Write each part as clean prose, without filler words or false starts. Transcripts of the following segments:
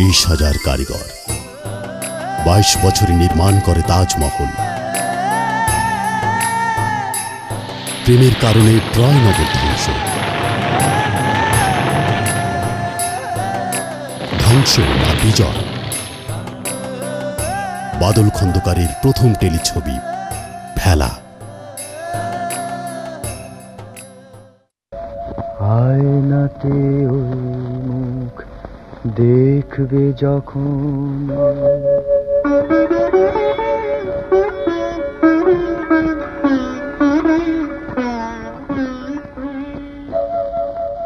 20,000 কারিগর 22 বছরে নির্মাণ করে তাজমহল। প্রেমের কারণে ট্রয় নগর ধ্বংস। ধ্বংস না বিজয়? বাদল খন্দকারের প্রথম টেলিছবি ভেলা। আয়নাতে ওই মুখ দেখবে যখন,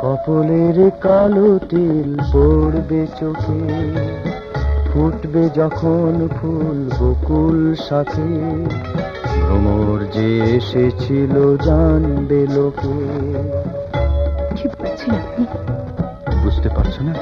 কপলের কালো তিল পড়বে চোখে, ফুটবে যখন ফুল বকুল শাখে, ভ্রমর যে এসেছিল জানবে লোকে। কি বলছেন আপনি? বুঝতে পারছো না?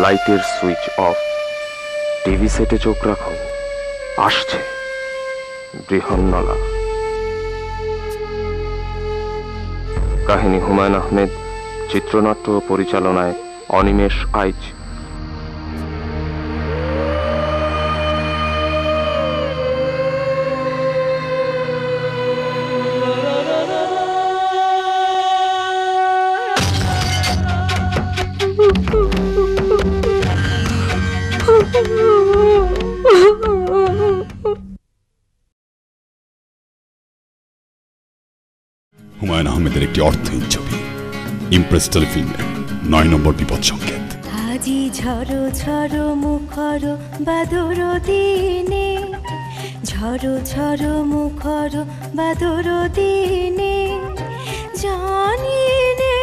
লাইটের সুইচ অফ, টিভি সেটে চোখ রাখো, আসছে বৃহন্নলা। কাহিনী হুমায়ুন আহমেদ, চিত্রনাট্য ও পরিচালনায় অনিমেষ আইচ। হুমায়ুন আহমেদের একটি অর্থহীন ছবি ইমপ্রেস টেলিফিল্মের 9 নম্বর বিপদ সংকেত। আজি ঝড়ো ঝড়ো মুখর বাদর দিনে, ঝড়ো ঝড়ো মুখর বাদর দিনে, জানি নে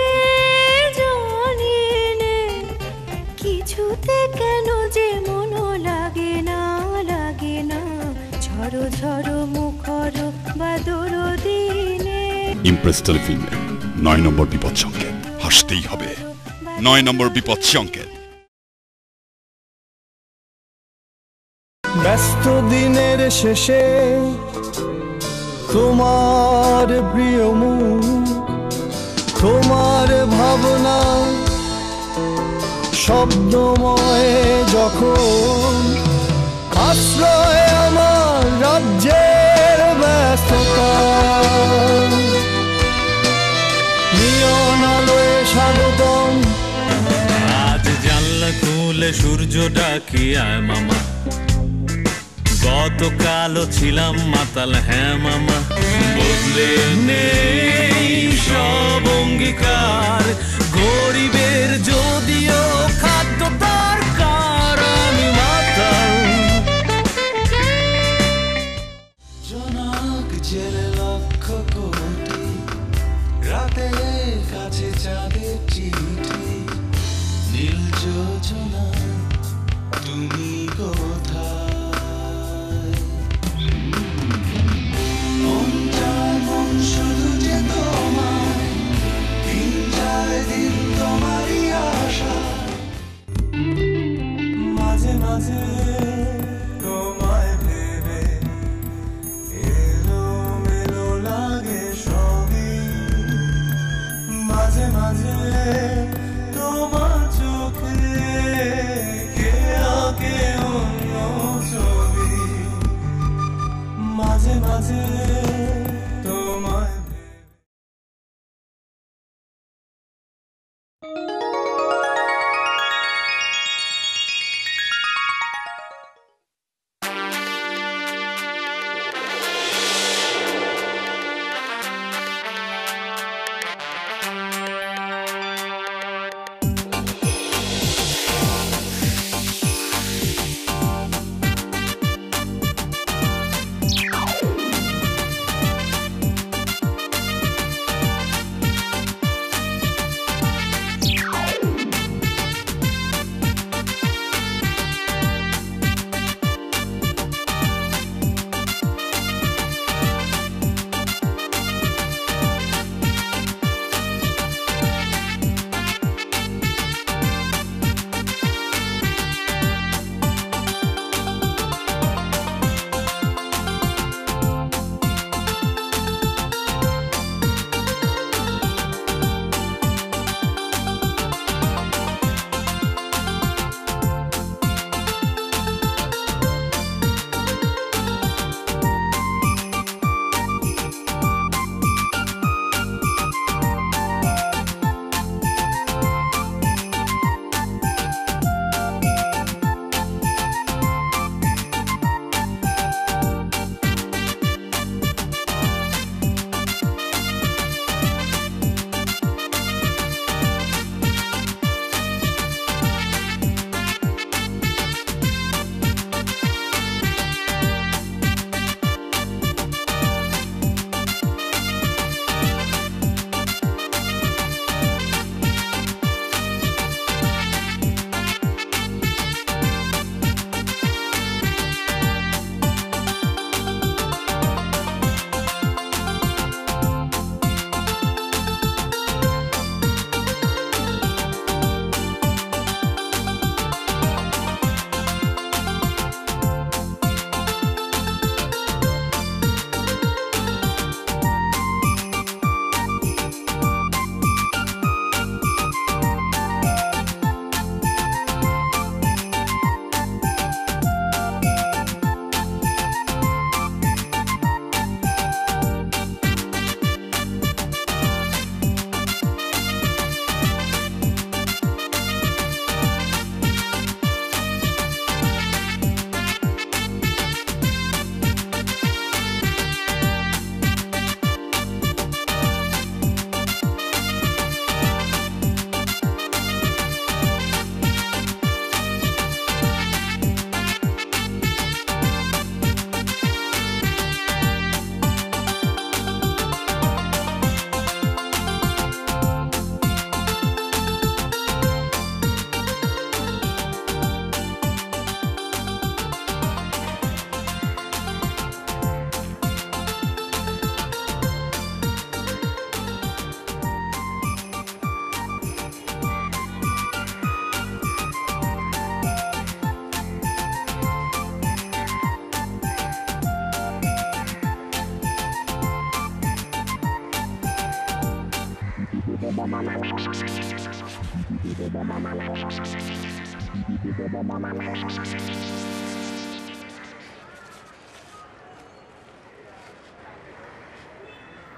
জানি নে কিছুতে কেন যে মন লাগে না লাগে না, ঝড়ো ঝড়ো মুখর বাদর দিনে। ইমপ্রেস টেলিফিল্মের 9 নম্বর বিপদ সংকেত। হাসতেই হবে। 9 নম্বর বিপদ সংকেত। ব্যস্ত দিনের শেষে তোমার প্রিয় মুখ, তোমার ভাবনা শব্দময় যখন আশ্রয় আমার রাজ্যের ব্যস্ততা, নিয়ন আলোয় স্বাগতম। আজ জানলা খুলে সূর্য ডাকি আয় মামা, গতকালও ছিলাম মাতাল হ্যাঁ মামা, বদলে নেই সব অঙ্গীকার, গরিবের যদিও খাদ্য দরকার আমি মাতাল। জনক জেলে লক্ষ কোটি, রাতের কাছে চাঁদের চিঠি, নীল যোজনা তুমি কোথায়? মন চায় মন শুধু যে তোমায়, দিন যায় দিন তোমারই আশা।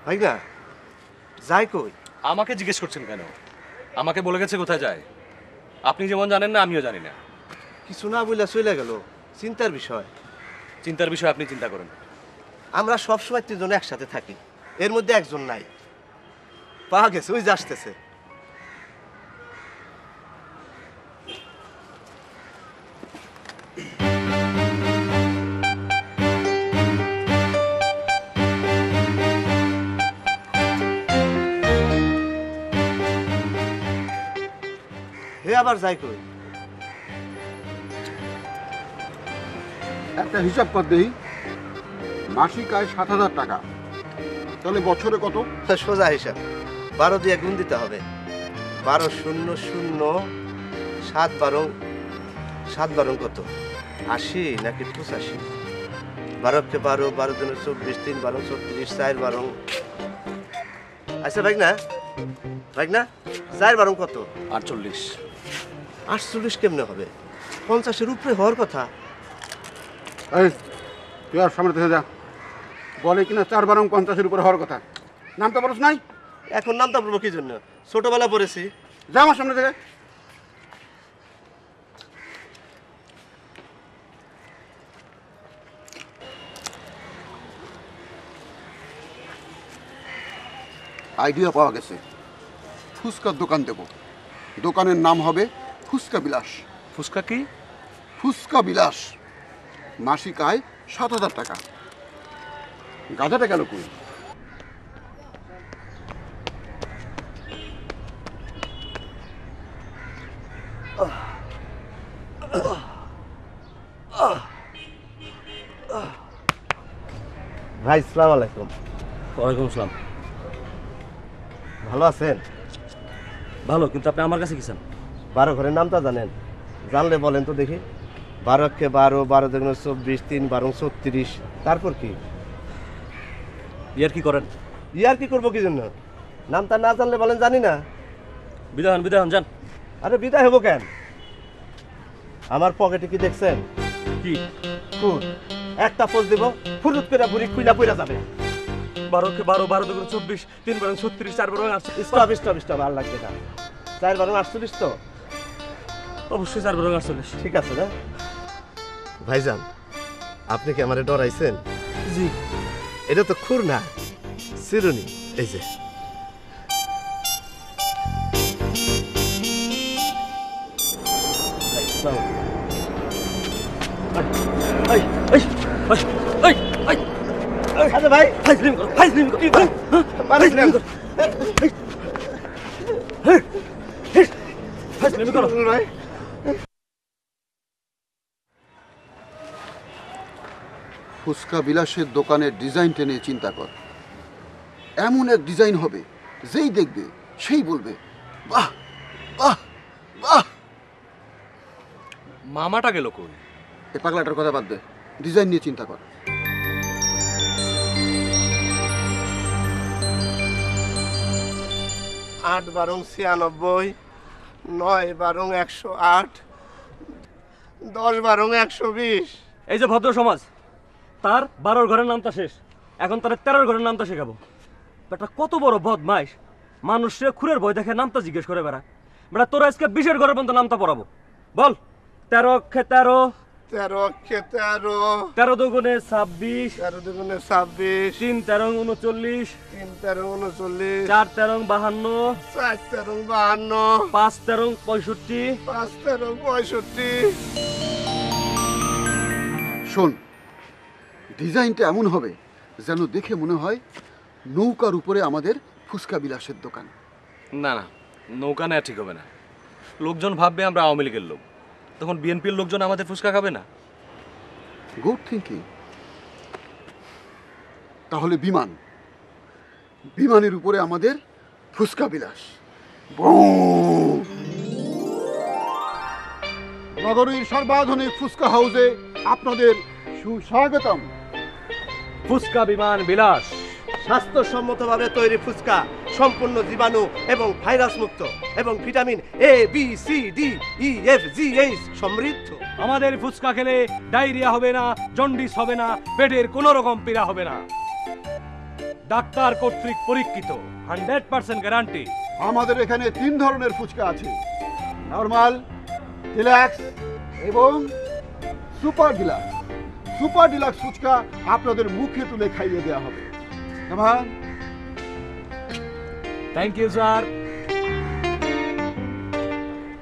ভাইগা যাই কই? আমাকে জিজ্ঞেস করছেন কেন? আমাকে বলে গেছে কোথায় যায়। আপনি যেমন জানেন না, আমিও জানি না। কিছু না বইলা চলে গেল, চিন্তার বিষয়। চিন্তার বিষয় আপনি চিন্তা করেন। আমরা সবসময় তিনজন একসাথে থাকি, এর মধ্যে একজন নাই। পাওয়া গেছে, ওই যে আসতেছে। হে আবার যাই কই? একটা হিসাব কর দেই, মাসিক আয় ৭,০০০ টাকা, তাহলে বছরে কত? সোজা হিসাব, 12 দিয়ে গুণ দিতে হবে। 12 শূন্য শূন্য 7 12 কত? 80 নাকি 85? 12 কে 12, 12 দুনে 24, 3 12 36, 4 12। আচ্ছা ভাই না 4 12 কত? 48। 48 কেমনে হবে? 50-এর উপরে হওয়ার কথা। এই তুই আর সামনে থেকে যা। বলে কিনা 4 12 50-এর উপরে হওয়ার কথা। নামটা বলছ নাই? এখন নামটা বলবো কি জন্য? ছোটবেলা পড়েছি। যা আমার সামনে থেকে। আইডিয়া পাওয়া গেছে, ফুচকার দোকান দেব। দোকানের নাম হবে ফুচকা বিলাস। ফুচকা কি? ফুচকা বিলাস। মাসিক আয় ৭,০০০ টাকা। গাধাটা গেল কই? ভাই আসসালামু আলাইকুম। ওয়ালাইকুম আসসালাম। ভালো আছেন? ভালো, কিন্তু আপনি আমার কাছে গেছেন। 12 ঘরের নামটা জানেন? জানলে বলেন তো দেখি। 12 কে 12, 12 দুগুণে 24, 3 12 36। তারপর কি? ইয়ার কি করেন? ইয়ার কি করবো কি জন্য? নামটা না জানলে বলেন জানি না। বিদায় হন যান। আরে বিদায় হবো কেন? আমার পকেটে কি দেখছেন? কি? ফুল। একটা পোজ দিব, ফুরুত করে ভুড়ি খুইলা পইরা যাবে। 12 কে 12, 12 দুগুণে 24, 3 12 36, 4 12 48। স্টপ আর লাগবে না। 4 12 48 তো? অবশ্যই 4 12 48। ঠিক আছে না? ভাইজান, আপনি কি আমারে ডরাইছেন? জি। এটা তো খুর না, চিরুনি। এই যে ভাই ফুচকা বিলাসের দোকানের ডিজাইনটা নিয়ে চিন্তা কর। এমন এক ডিজাইন হবে, যেই দেখবে সেই বলবে বাহ বাহ বাহ। মামাটা গেল কই? এ পাগলাটার কথা বাদ দে, ডিজাইন নিয়ে চিন্তা কর। আট 12 96, 9 12 108, 10 12 120। এই যে ভদ্র সমাজ, তার 12 ঘরের নামটা শেষ, এখন তার 13 ঘরের নামটা শেখাবো। বেটা কত বড় বদমাইশ, মানুষে খুরের ভয় দেখে নামটা জিজ্ঞেস করে বেড়া। বেটা তোরা আজকে 20-এর ঘরের পর্যন্ত নামটা পড়াবো। বল। 13 অক্ষে 13, 13 অক্ষে 13, 13 দুগুণে 26, 13 দুগুণে 26, 3 13 39, 3 13 39, 4 13 52, 4 13 52, 5 13 65। 5 13 65। শোন, ডিজাইনটা এমন হবে যেন দেখে মনে হয় নৌকার উপরে আমাদের ফুচকা বিলাসের দোকান। না না, নৌকা নেওয়া ঠিক হবে না। লোকজন ভাববে আমরা আওয়ামী লীগের লোক, তখন বিএনপির লোকজন আমাদের ফুচকা খাবে না। Good thinking. তাহলে বিমানের উপরে আমাদের ফুচকা বিলাস। নগরীর সর্বাধুনিক ফুচকা হাউসে আপনাদের সুস্বাগতম। ফুচকা বিমান বিলাস, স্বাস্থ্যসম্মতভাবে তৈরি ফুচকা, সম্পূর্ণ জীবাণু এবং ভাইরাস মুক্ত এবং vitamin A B C D E F G H সমৃদ্ধ। আমাদের ফুচকা খেলে ডায়রিয়া হবে না, জন্ডিস হবে না, পেটের কোনো রকম পীড়া হবে না। ডাক্তার কর্তৃক পরীক্ষিত, 100% গ্যারান্টি। আমাদের এখানে 3 ধরনের ফুচকা আছে, নরমাল, ডিলাক্স এবং super deluxe. Super deluxe phuchka আপনাদের মুখে তুলে খাইয়ে দেওয়া হবে। কেমন? Thank you sir.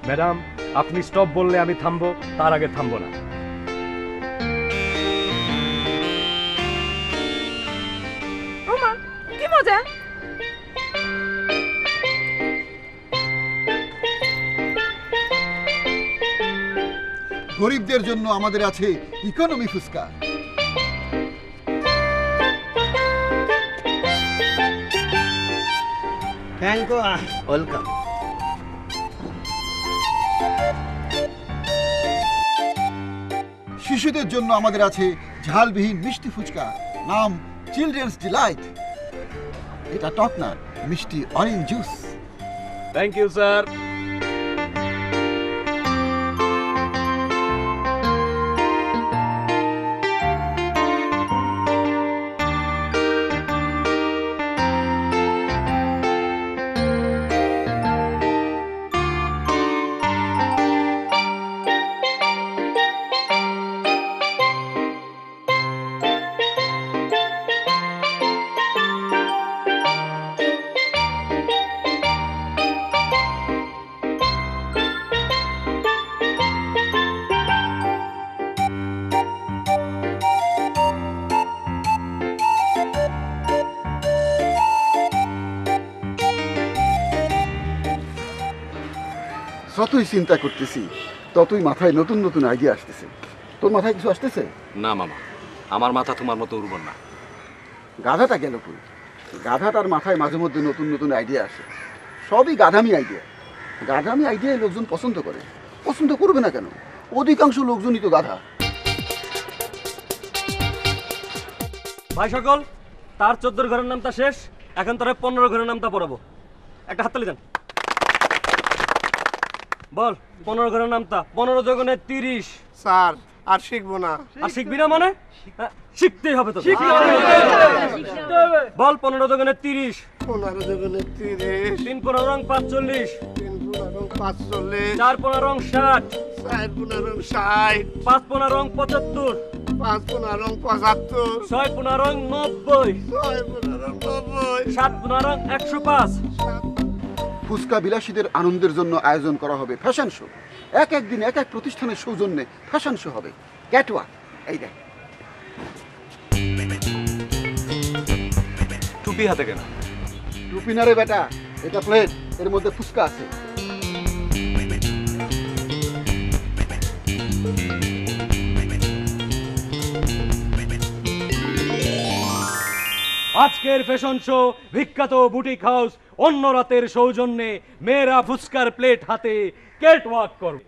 ম্যাডাম, আপনি স্টপ বললে আমি থামবো, তার আগে থামবো না। ওমা কি মজা! গরিবদের জন্য আমাদের আছে economy phuchka. Thank you, welcome. শিশুদের জন্য আমাদের আছে ঝালবিহীন মিষ্টি ফুচকা, নাম চিলড্রেন্স ডিলাইট। এটা টক না, মিষ্টি orange juice. Thank you sir. যতই চিন্তা করতেছি ততই মাথায় নতুন নতুন আইডিয়া আসতেছে। তোর মাথায় কিছু আসতেছে? না মামা, আমার মাথা তোমার মতো উর্বর না। গাধাটা গেল কই? গাধাটার মাথায় মাঝে মধ্যে নতুন নতুন আইডিয়া আসে, সবই গাধামি আইডিয়া। গাধামি আইডিয়ায় লোকজন পছন্দ করে, পছন্দ করবে না কেন? অধিকাংশ লোকজনই তো গাধা। ভাই সকল, তার 14 ঘরের নামটা শেষ, এখন তার 15 ঘরের নামটা পড়াবো। একটা হাততালি দেন। বল 15 ঘরের নামটা। 15 দুগুণে 30। স্যার আর শিখবো না। আর শিখবি না মানে? শিখতেই হবে তো। বল 15 দুগুণে 30। 15 দুগুণে 30। 3 15 রং 45। 3 15 রং 45। 4 15 রং 60। 4 15 রং 60। 5 15 রং 75। 5 15 রং 75। 6 15 রং 90। 6 15 রং 90। 7 15 রং 105। ফুচকা বিলাসীদের আনন্দের জন্য আয়োজন করা হবে ফ্যাশন শো। এক এক দিন এক এক প্রতিষ্ঠানের সৌজন্যে ফ্যাশন শো হবে। ক্যাটওয়াক, এই দেখ। টুপি হাতে কেন? টুপি না রে বেটা, এটা প্লেট, এর মধ্যে ফুচকা আছে। আজকের ফ্যাশন শো বিখ্যাত বুটিক হাউস অন্য রাতের সৌজন্যে মেয়েরা ফুচকার প্লেট হাতে ক্যাটওয়াক করবে।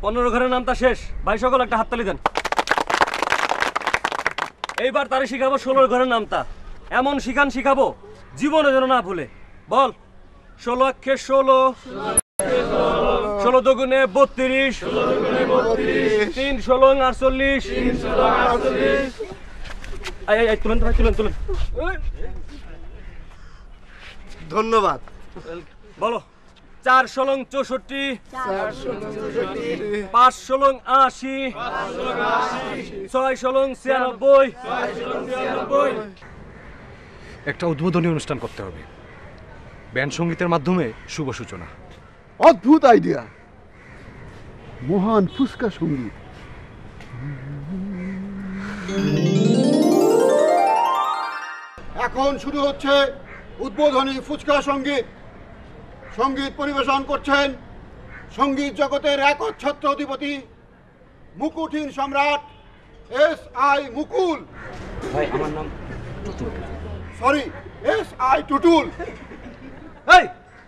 15 ঘরের নামতা শেষ। ভাই সকল একটা হাততালি দেন। এইবার তারে শিখাবো 16 ঘরের নামতা। এমন শিখাবো জীবনে যেন না ভুলে। বল 16 অক্ষে 16, 16 দুগুণে 32, 3 16 48। তুলেন তো ভাই, তুলেন। ধন্যবাদ। বলো 4 16 64, 5 16 80, 6 16 96। একটা উদ্বোধনী অনুষ্ঠান করতে হবে, ব্যান্ড সঙ্গীতের মাধ্যমে শুভ সূচনা। অদ্ভুত আইডিয়া, মহান ফুসকা সঙ্গীত। এখন শুরু হচ্ছে উদ্বোধনী ফুচকা সঙ্গীত। সঙ্গীত পরিবেশন করছেন সঙ্গীত জগতের একচ্ছত্র অধিপতি, মুকুটহীন সম্রাট SI মুকুল। ভাই আমার নাম সরি, SI টুটুল। এই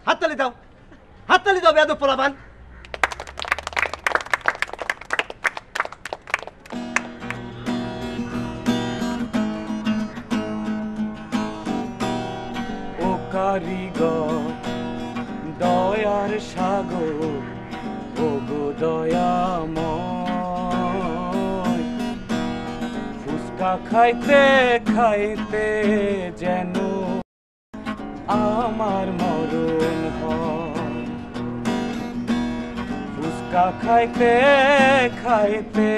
হাততালি দাও, বেয়াদব পোলাপান। ও কারিগর দয়ার সাগর, ও গো দয়াময়, ফুসকা খাইতে খাইতে যেন আমার মরণ হয়। ফুসকা খাইতে খাইতে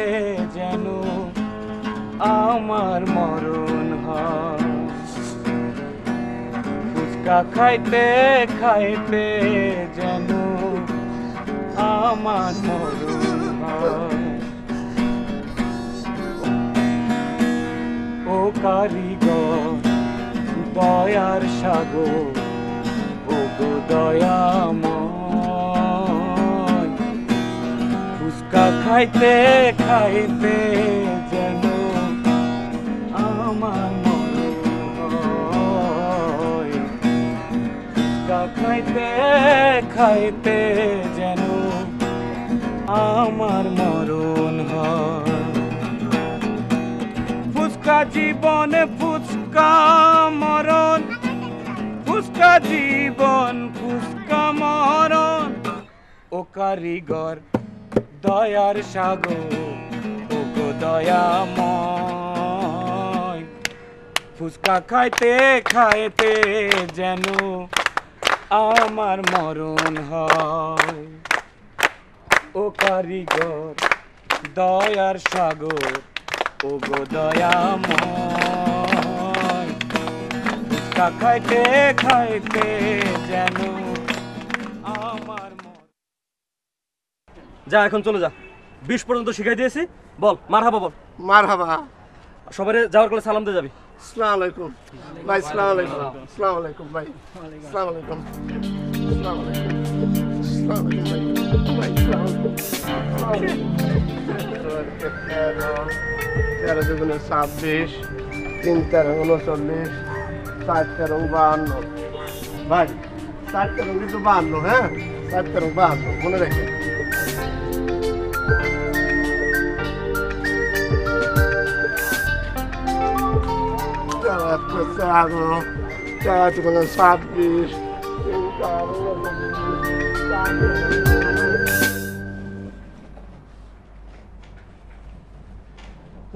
যেন আমার মরণ হয়। ফুসকা খাইতে খাইতে যেন আমার মরণ হয়। ও কারিগর দয়ার সাগর, ও গো দয়াময়, ফুসকা খাইতে খাইতে যেন আমার মরণ হয়। ফুসকা খাইতে খাইতে যেন আমার মরণ হয়। ফুসকা জীবনে ফুসকা মরণ, ফুসকা জীবন ফুসকা মরণ। ও কারিগর দয়ার সাগর, ও গো দয়াময়, ফুসকা খাইতে খাইতে যেন আমার মরণ হয়। ও কারিগর দয়ার সাগর, ও গো দয়াময়, ফুসকা খাইতে খাইতে যেন আমার যা, এখন চলে যা। 20 পর্যন্ত শিখাই দিয়েছি। বল মারহাবা, বল মারহাবা। সবাই যাওয়ার করে সালাম দিয়ে যাবি। আসসালামু আলাইকুম ভাই। আসসালামু আলাইকুম। আসসালামু আলাইকুম ভাই। আসসালামু আলাইকুম। আসসালামু আলাইকুম। আসসালামু আলাইকুম ভাই। আসসালামু আলাইকুম। 13 দুগুণে 26, 3 13 39, 4 13 52। ভাই 4 13 কিন্তু 52, হ্যাঁ 4 13 52 মনে রাখবেন।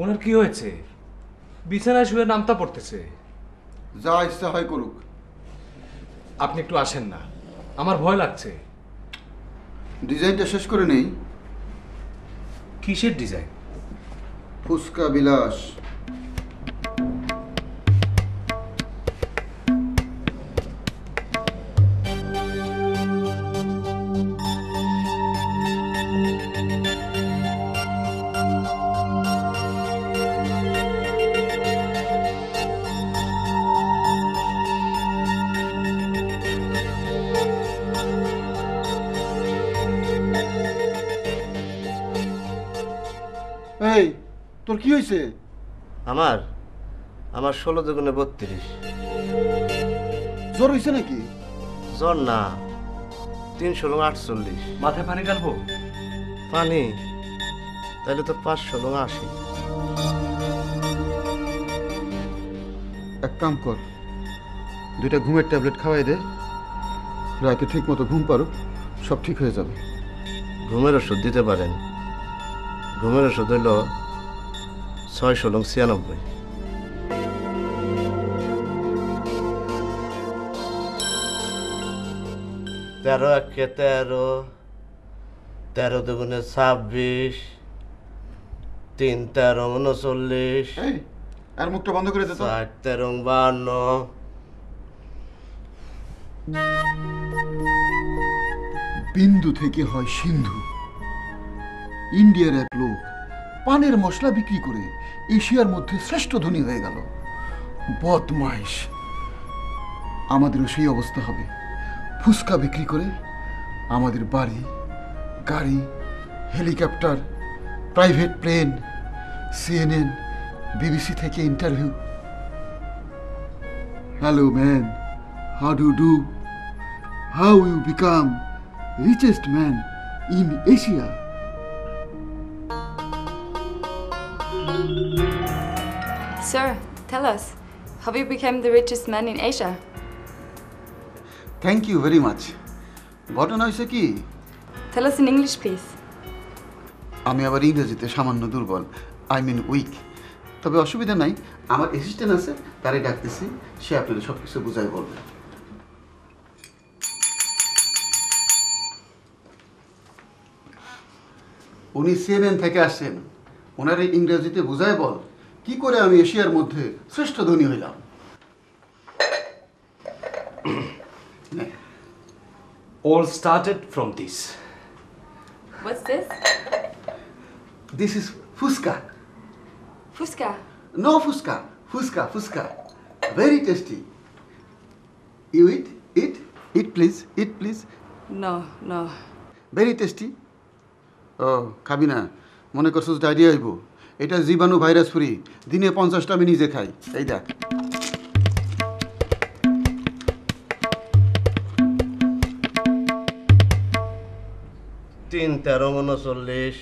ওনার কি হয়েছে? বিছানায় শুয়ে নামতা পড়তেছে। যা ইচ্ছা হয় করুক। আপনি একটু আসেন না, আমার ভয় লাগছে। ডিজাইনটা শেষ করে নেই। কিসের ডিজাইন? ফুসকা বিলাস। এই তোর কি হয়েছে? আমার 16 দুগুণে 32। জ্বর হয়েছে নাকি? জ্বর না, 3 16 48। মাথায় পানি ঢালবো? পানি তাহলে তো 500 লং 80। এক কাম কর, 2টা ঘুমের ট্যাবলেট খাওয়াই দে, রাতে ঠিক মতো ঘুম পারো, সব ঠিক হয়ে যাবে। ঘুমের ওষুধ দিতে পারেন? ঘুমের ওষুধ হইল 600 লং 96। তেরো একে 13, 13 দুগুণে 26, 3 13 39, আর মুখটা বন্ধ করে দে তো। 60 13 52। বিন্দু থেকে হয় সিন্ধু। ইন্ডিয়ার এক লোক পানের মশলা বিক্রি করে এশিয়ার মধ্যে শ্রেষ্ঠ ধনী হয়ে গেল। বদমাইশ, আমাদেরও সেই অবস্থা হবে। ফুচকা বিক্রি করে আমাদের বাড়ি, গাড়ি, helicopter, private plane, CNN, BBC থেকে interview. Hello man, how do do? How you become richest man in Asia? Sir, tell us, how you became the richest man in Asia? Thank you very much. ঘটনা হয়েছে কি, Tell us in English, please. আমি আবার ইংরেজিতে সামান্য দুর্বল, I mean week. তবে অসুবিধা নাই, আমার অ্যাসিস্ট্যান্ট আছে, তারে ডাকতেছি, সে আপনাদের সব কিছু বুঝাই বলবে। উনি CNN থেকে আসছেন, ওনারে ইংরেজিতে বুঝায় বল কি করে আমি এশিয়ার মধ্যে শ্রেষ্ঠ ধনী হইলাম। All started from this. What's this? This is fuska. Fuska. No fuska, fuska, fuska. Very tasty. You eat, eat please, eat please. No, no. Very tasty. ও খাবি না, মনে করছিস ডায়রিয়া হইব? এটা জীবাণু ভাইরাস ফ্রি, দিনে 50টা আমি নিজে খাই। এই দেখ। 3 13 39,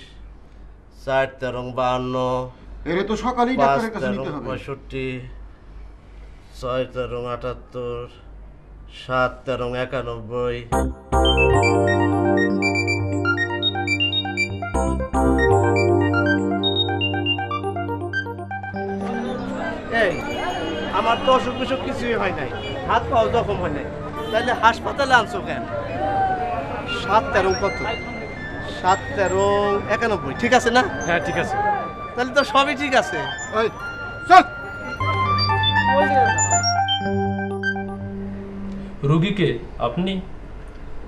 60 13 52, এরে তো সকালেই ডাক্তারের কাছে নিতে হবে। 65, 6 13 78, 7 13 91। এই আমার তো অসুখ বিসুখ কিছুই হয় নাই, হাত পাও জখম হয় নাই, তাহলে হাসপাতালে আনছো কেন? 7 13 কত? 7 13 91, ঠিক আছে না? হ্যাঁ ঠিক আছে। তাহলে তো সবই ঠিক আছে। ওই চল। রোগীকে আপনি?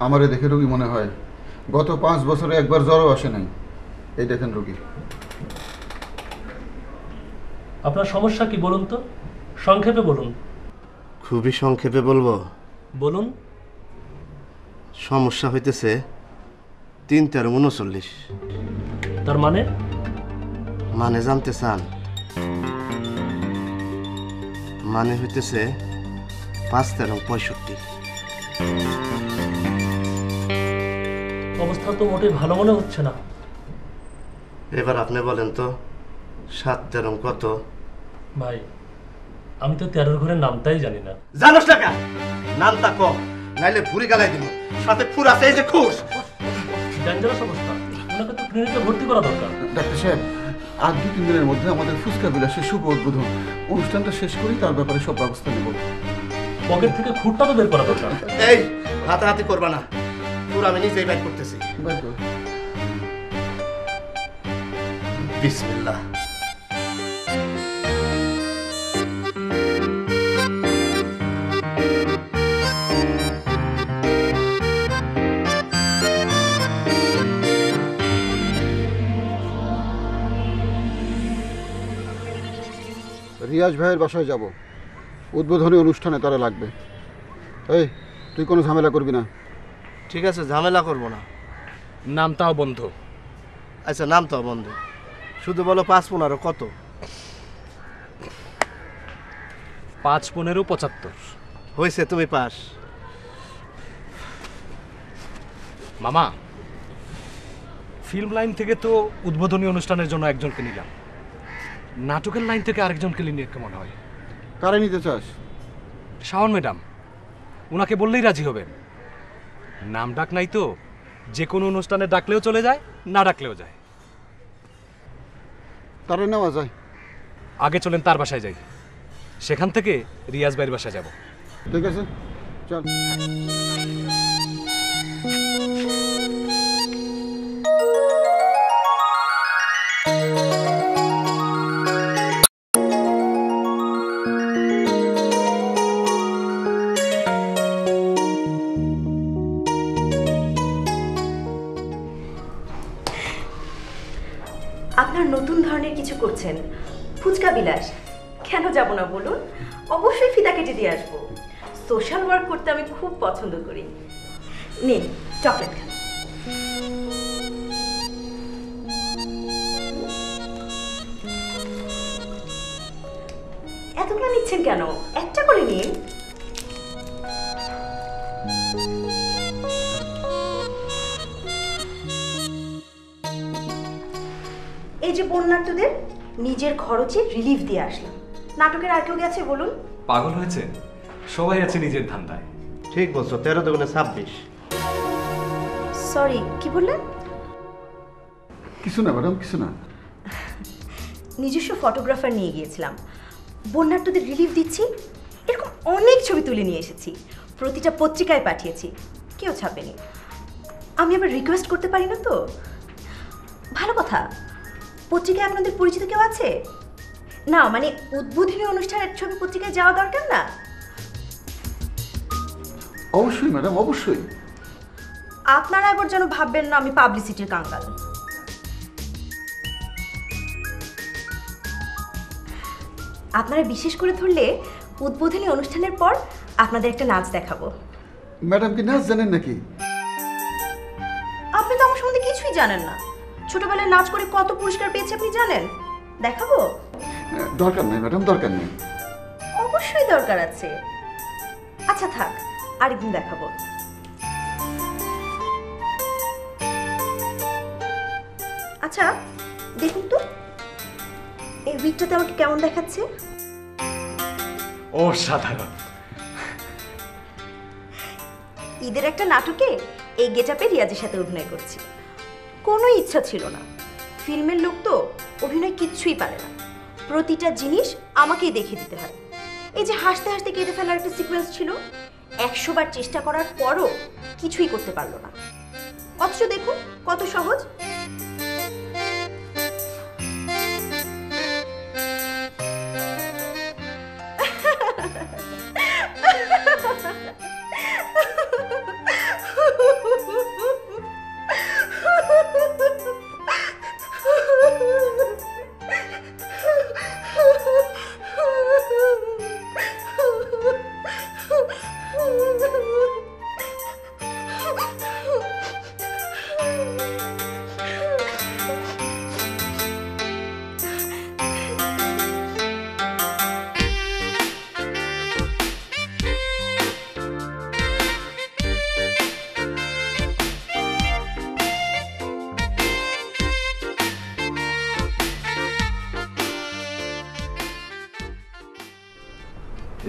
আমারে দেখে রোগী মনে হয়? গত 5 বছরে একবার জ্বরও আসে নাই। এই দেখেন রোগী। আপনার সমস্যা কি বলুন তো, সংক্ষেপে বলুন। খুবই সংক্ষেপে বলবো? বলুন। সমস্যা হইতেছে 3 13 39। তার মানে? মানে জানতে চান? মানে হইতেছে 5 13 65। অবস্থা তো মোটেই ভালো মনে হচ্ছে না। এবার আপনি বলেন তো 7 13 কত? ভাই আমি তো 13 ঘরের নামটাই জানি না। জানোস না কেন? নামটা কম, নাইলে ভুরি গালাই দিব, সাথে ফুর আছে এই যে খুশ। ডেঞ্জারাস অবস্থা, ওনাকে তো ক্লিনিকে ভর্তি করা দরকার। ডাক্তার সাহেব, আর 2-3 দিনের মধ্যে আমাদের ফুচকা বিলাসের শুভ উদ্বোধন, অনুষ্ঠানটা শেষ করেই তার ব্যাপারে সব ব্যবস্থা নেব। পকেট থেকে খুঁটটা তো বের করা দরকার। এই হাতাহাতি করবা না, পুরো আমি নিজেই বাইর করতেছি। বিসমিল্লাহ। রিয়াজ ভাইয়ের বাসায় যাব, উদ্বোধনী অনুষ্ঠানে তারা লাগবে। এই তুই কোনো ঝামেলা করবি না? ঠিক আছে, ঝামেলা করবো না। নামটাও বন্ধ। আচ্ছা নামটাও বন্ধ, শুধু বলো 5 15 কত? 5 15 75। হয়েছে, তুমি পাস। মামা ফিল্ম লাইন থেকে তো উদ্বোধনী অনুষ্ঠানের জন্য একজনকে নিলাম, নাটকের লাইন থেকে আরেকজনকে নিয়ে কেমন হয়? কারে নিতে চাস? শাওন ম্যাডাম, ওনাকে বললেই রাজি হবেন। নাম ডাক নাই তো, যে কোনো অনুষ্ঠানে ডাকলেও চলে যায়, না ডাকলেও যায়। তারে নেওয়া যায়। আগে চলেন তার বাসায় যাই, সেখান থেকে রিয়াজ ভাইয়ের বাসায় যাব। ঠিক আছে, চল। আপনার নতুন ধরনের কিছু করছেন, ফুচকা বিলাস, কেন যাব না বলুন? অবশ্যই ফিতা কেটে দিয়ে আসবো। সোশ্যাল ওয়ার্ক করতে আমি খুব পছন্দ করি। নিন চকলেট খান। এতগুলো নিচ্ছেন কেন? একটা করে নিন। এই যে বন্যার্থদের নিজের খরচে রিলিফ দিয়ে আসলাম। নাটকের আর কেউ গেছে বলুন? পাগল হয়েছে, সবাই আছে নিজের ধান্দায়। ঠিক বলছো, 13 দুগুণে 26। সরি, কি বললেন? কিছু না ম্যাডাম, কিছু না। নিজস্ব ফটোগ্রাফার নিয়ে গিয়েছিলাম, বন্যার্থদের রিলিফ দিচ্ছি, এরকম অনেক ছবি তুলে নিয়ে এসেছি, প্রতিটা পত্রিকায় পাঠিয়েছি, কেউ ছাপেনি। আমি আবার রিকোয়েস্ট করতে পারি না তো। ভালো কথা, পত্রিকায় আপনাদের পরিচিত কেউ আছে? না মানে উদ্বোধনী অনুষ্ঠানের ছবি পত্রিকায় যাওয়া দরকার না? অবশ্যই ম্যাডাম, অবশ্যই। আপনারা এবার যেন ভাববেন না আমি পাবলিসিটির কাঙ্গাল। আপনারা বিশেষ করে ধরলে উদ্বোধনী অনুষ্ঠানের পর আপনাদের একটা নাচ দেখাবো। ম্যাডাম কি নাচ জানেন নাকি? আপনি তো আমার সম্বন্ধে কিছুই জানেন না। ছোটবেলায় নাচ করে কত পুরস্কার পেয়েছি আপনি জানেন? দেখাবো? দরকার নেই ম্যাডাম, দরকার নেই। অবশ্যই দরকার আছে। আচ্ছা থাক, আরেকদিন দেখাবো। আচ্ছা দেখুন তো, এই উইকটাতে আমাকে কেমন দেখাচ্ছে? অসাধারণ। ঈদের একটা নাটকে এই গেটআপে রিয়াজের সাথে অভিনয় করছি। কোনো ইচ্ছা ছিল না, ফিল্মের লোক তো অভিনয় কিচ্ছুই পারে না, প্রতিটা জিনিস আমাকেই দেখিয়ে দিতে হয়। এই যে হাসতে হাসতে কেটে ফেলার একটা সিকোয়েন্স ছিল, 100 বার চেষ্টা করার পরও কিছুই করতে পারলো না। অথচ দেখুন কত সহজ।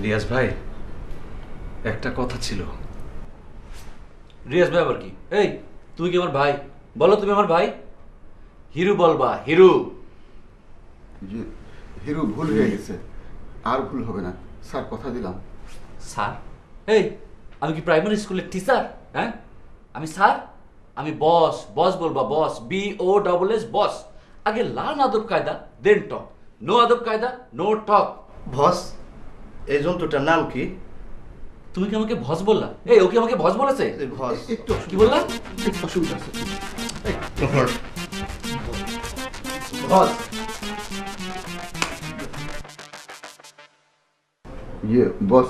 রিয়াজ ভাই, একটা কথা ছিল। রিয়াজ ভাই আবার কি? এই তুই কি আমার ভাই? বলো তুমি আমার ভাই। হিরু বলবা, হিরু। হিরু ভুল হয়ে গেছে, আর ভুল হবে না স্যার, কথা দিলাম। স্যার? এই আমি কি প্রাইমারি স্কুলের টিচার? হ্যাঁ, আমি স্যার? আমি বস। বস বলবা, বস, BOSS বস। আগে লার্ন আদব কায়দা, দেন টক। নো আদব কায়দা, নো টক। বস, এই জন্তুটার নাম কি? তুমি কি আমাকে ভস বললা? এই ও কি আমাকে ভস বলেছে? ভস একটু কি বললা? একটু অসুবিধা আছে। বস বস,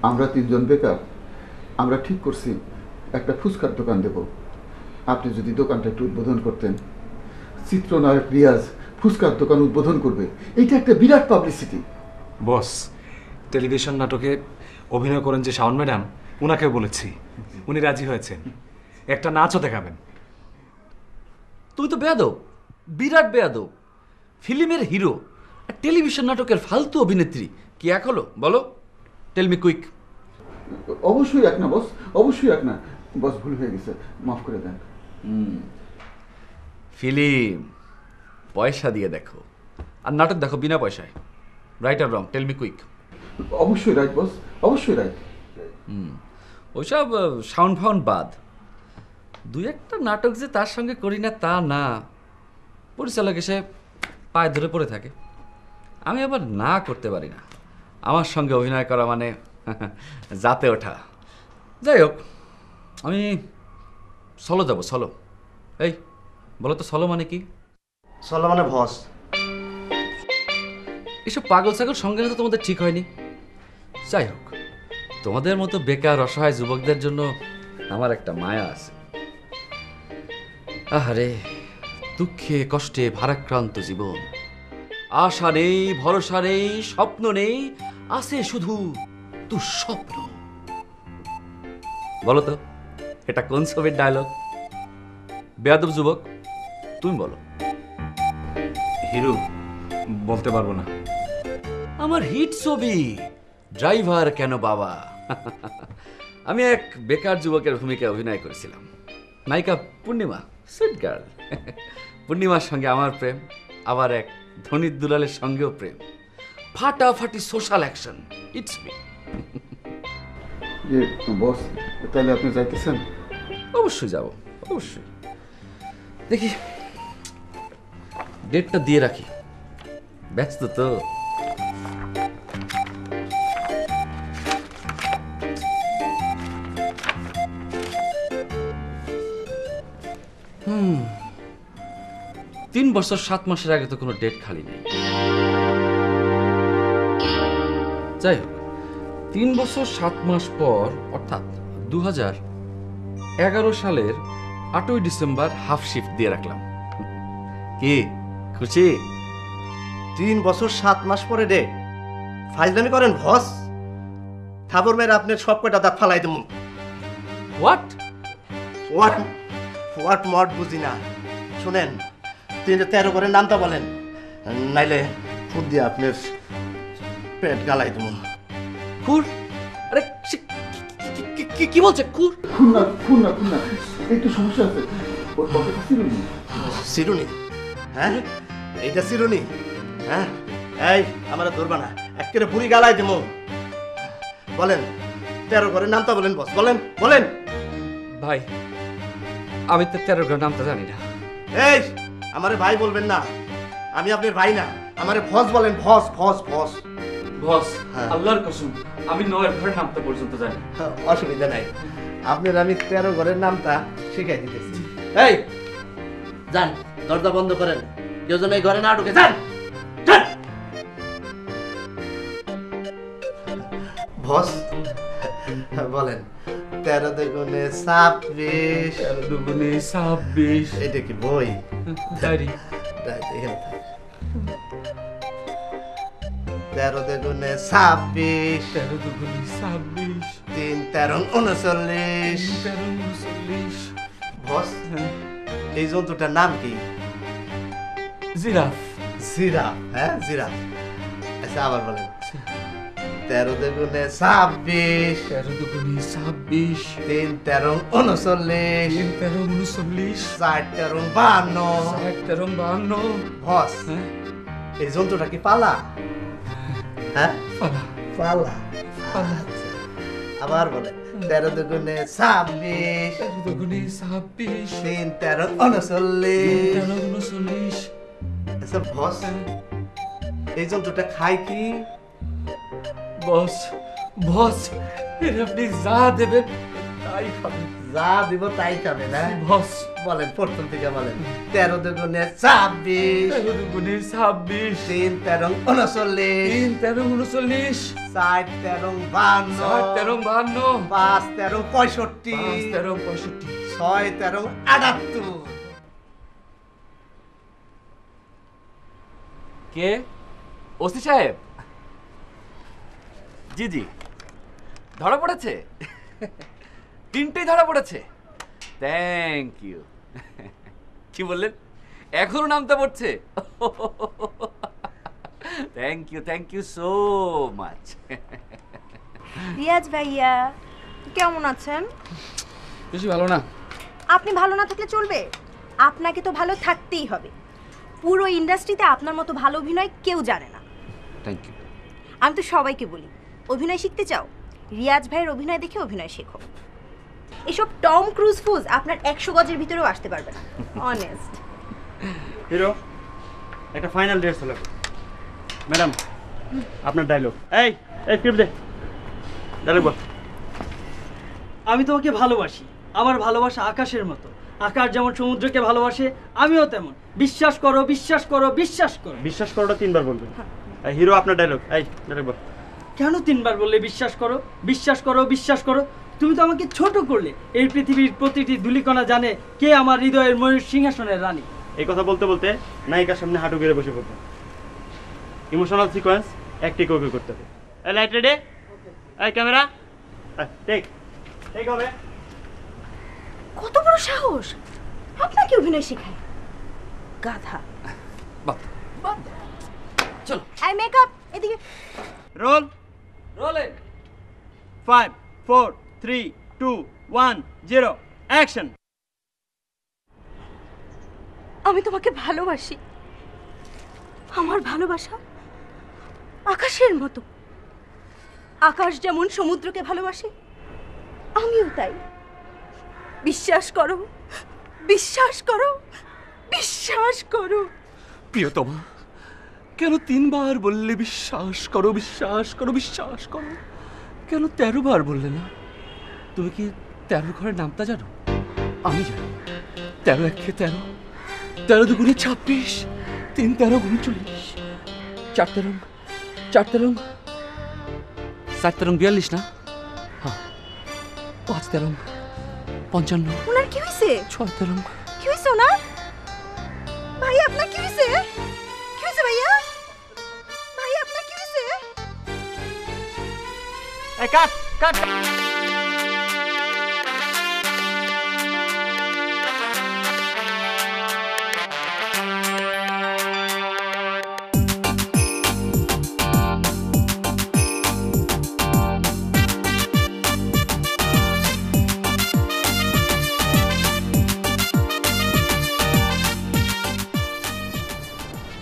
আমরা 3 জন বেকার, আমরা ঠিক করছি একটা ফুচকার দোকান দেব। আপনি যদি দোকানটা একটু উদ্বোধন করতেন। চিত্রনায়ক রিয়াজ ফুচকার দোকান উদ্বোধন করবে, এইটা একটা বিরাট পাবলিসিটি। বস, টেলিভিশন নাটকে অভিনয় করেন যে শাওন ম্যাডাম, ওনাকেও বলেছি, উনি রাজি হয়েছেন। একটা নাচও দেখাবেন। তুই তো বেয়াদব, বিরাট বেয়াদব। ফিল্মের হিরো আর টেলিভিশন নাটকের ফালতু অভিনেত্রী কি এক হলো বলো? Tell me quick. অবশ্যই এক না বস, অবশ্যই এক না বস, ভুল হয়ে গেছে, মাফ করে দেন। ফিল্ম পয়সা দিয়ে দেখো, আর নাটক দেখো বিনা পয়সায়। রাইট আর রং? Tell me quick. অবশ্যই রাইট বস, অবশ্যই রাইট। ওইসব সাউন্ড ফাউন্ড বাদ, দুই একটা নাটক যে তার সঙ্গে করি না তা না, পরিচালক এসে পায়ে ধরে পড়ে থাকে, আমি আবার না করতে পারি না। আমার সঙ্গে অভিনয় করা মানে যাতে ওঠা। যাই হোক, আমি সলো যাব। সলো, এই বলো তো সলো মানে কি? সলো মানে বস। এসব পাগল ছাগল সঙ্গে তো তোমাদের ঠিক হয়নি। যাই হোক, তোমাদের মতো বেকার অসহায় যুবকদের জন্য আমার একটা মায়া আছে। আহারে, দুঃখে কষ্টে ভারাক্রান্ত জীবন, আশা নেই, ভরসা নেই, স্বপ্ন নেই, আছে শুধু দুঃস্বপ্ন। বলো তো এটা কোন ছবির ডায়লগ? বেয়াদব যুবক, তুমি বলো। হিরো, বলতে পারবো না। আমার হিট ছবি ড্রাইভার কেন বাবা। আমি এক বেকার যুবকের ভূমিকায় অভিনয় করেছিলাম। নায়িকা পূর্ণিমা, সুইট গার্ল। পূর্ণিমার সঙ্গে আমার প্রেম, আবার এক ধনী দুলালের সঙ্গেও প্রেম। ফাটাফাটি social action, it's me. Boss, তাহলে আপনি যাইতেছেন? অবশ্যই যাব, অবশ্যই। দেখি ডেটটা দিয়ে রাখি, ব্যস্ত তো। হুম, 3 বছর 7 মাসের আগে তো কোনো ডেট খালি নেই। যাই হোক, 3 বছর 7 মাস পর অর্থাৎ 2011 সালের 8ই ডিসেম্বর হাফ শিফট দিয়ে রাখলাম। কি খুশি? 3 বছর 7 মাস পরে ডে ফাইজলামি করেন বস? থাবর মেরে আপনার সব কয়টা দাঁত ফালাই দেবো। হোয়াট হোয়াট হোয়াট মট বুঝি না। শুনেন, 13 করে নামটা বলেন, নাইলে ফুট দিয়ে আপনার পেট গালাই দেবো। খুর? আরে কি বলছে? খুর? খুন না, খুন না, খুন না, একটু সমস্যা আছে। ওর পকেটে চিরুনি। চিরুনি? হ্যাঁ, এইটা চিরুনি? হ্যাঁ, এই আমার ধরবা না, একেবারে বুড়ি গালাই দেবো। বলেন, 13 করে নামটা বলেন বস, বলেন বলেন। ভাই, আমি তো 13 করে নামটা জানি না। এই আমারে ভাই বলবেন না, আমি আপনার ভাই না, আমারে ভস বলেন, ভস ভস ভস। বস, আল্লাহর কসম আমি 9 ঘরের নামটা পর্যন্ত জানি। অসুবিধা নাই, আপনার আমি 13 ঘরের নামটা শিখাই দিতেছি। এই যান, দরজা বন্ধ করেন, কেউ যেন এই ঘরে না ঢুকে। যান বস, বলেন। 13 দুগুণে 26। 13 দুগুণে 26। এটা কি বই? ডায়েরি। 13 দুগুণে 26। 13 দুগুণে 26। 3 13 39। 13 39। বস, এই জন্তুটার নাম কি? জিরাফ। জিরাফ? হ্যাঁ, জিরাফ। আচ্ছা, আবার বলেন। 13 দুগুণে 26। 13 দুগুণে 26। 3 13 39। 3 13 39। 4 13 52। 4 13 52। বস, এই জন্তুটা কি পালা? হ্যাঁ, পালা। পালা। আচ্ছা, আবার বলেন। 13 দুগুণে 26। 13 দুগুণে 26। 3 13 39। 13 39। আচ্ছা বস, এই জন্তুটা খায় কি? বস, বস, এর আপনি যা দেবেন তাই খাবেন। যা দিব তাই খাবে না বস? বলেন প্রথম থেকে বলেন। 13 দুগুণে 26। 13 দুগুণে 26। 3 13 39। 3 13 39। 4 13 52। 4 13 52। 5 13 65। 5 13 65। 6 13 78। কে? ওসি সাহেব? জি জি, ধরা পড়েছে? তিনটেই ধরা পড়েছে? Thank you. কি বললেন? এখনো নামতে পড়ছে। Thank you so much. Riyaz ভাইয়া কেমন আছেন? বেশি ভালো না। আপনি ভালো না থাকলে চলবে? আপনাকে তো ভালো থাকতেই হবে। পুরো ইন্ডাস্ট্রিতে আপনার মতো ভালো অভিনয় কেউ জানে না। Thank you. আমি তো সবাইকে বলি, অভিনয় শিখতে চাও, রিয়াজ ভাইয়ের অভিনয় দেখে অভিনয় শেখো। এসব টম ক্রুজ ফুজ আপনার 100 গজের ভিতরেও আসতে পারবে না। অনেস্ট। হিরো, একটা ফাইনাল ড্রেস হলো। ম্যাডাম, আপনার ডায়লগ। এই স্ক্রিপ্ট দে, ডায়লগ বল। আমি তোমাকে ভালোবাসি, আমার ভালোবাসা আকাশের মতো। আকাশ যেমন সমুদ্রকে ভালোবাসে, আমিও তেমন। বিশ্বাস করো, বিশ্বাস করো, বিশ্বাস করো। বিশ্বাস করোটা 3 বার বলবেন। হিরো, আপনার ডায়লগ। এই ডায়লগ বল। কেন 3 বার বললে বিশ্বাস করো, বিশ্বাস করো, বিশ্বাস করো? তুমি তো আমাকে ছোট করলে। এই পৃথিবীর প্রতিটি ধূলিকণা জানে কে আমার হৃদয়ের ময়ূর সিংহাসনের রানী। এই কথা বলতে বলতে নায়িকার সামনে হাঁটু গেড়ে বসে পড়বেন। ইমোশনাল সিকোয়েন্স একটি ওকে করতে হবে। এই লাইট রেডি, এই ক্যামেরা টেক টেক হবে। কত বড় সাহস, আপনাকে অভিনয় শেখায় গাধা। চলো আই মেকআপ এদিকে। রোল রোলে। 5 4 3 2 1 0 অ্যাকশন। আমি তোমাকে ভালোবাসি। আমার ভালোবাসা আকাশের মতো। আকাশ যেমন সমুদ্রকে ভালোবাসে, আমিও তাই। বিশ্বাস করো, বিশ্বাস করো, বিশ্বাস করো। প্রিয়তমা, কেন 3 বার বললে বিশ্বাস করো, বিশ্বাস করো, বিশ্বাস করো? কেন 13 বার বললে না? তুমি কি 13 ঘরের নামটা জানো? আমি জানি। 13 একে 13, 13 দুগুণে 26, 3 13 39, 4 13 4 13 7 13 42 না? হ্যাঁ, 5 13 55। ওনার কি হয়েছে? 6 13। কি হয়েছে ওনার? ভাই আপনার কি হয়েছে? কি হয়েছে ভাইয়া? ভাই আপনার কি হয়েছে? এই কাট কাট।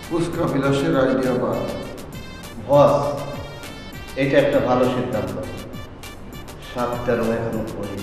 ফুচকা বিলাসের আইডিয়া বা বস, এটা একটা ভালো সিদ্ধান্ত। 7 13 এখনো পড়ি।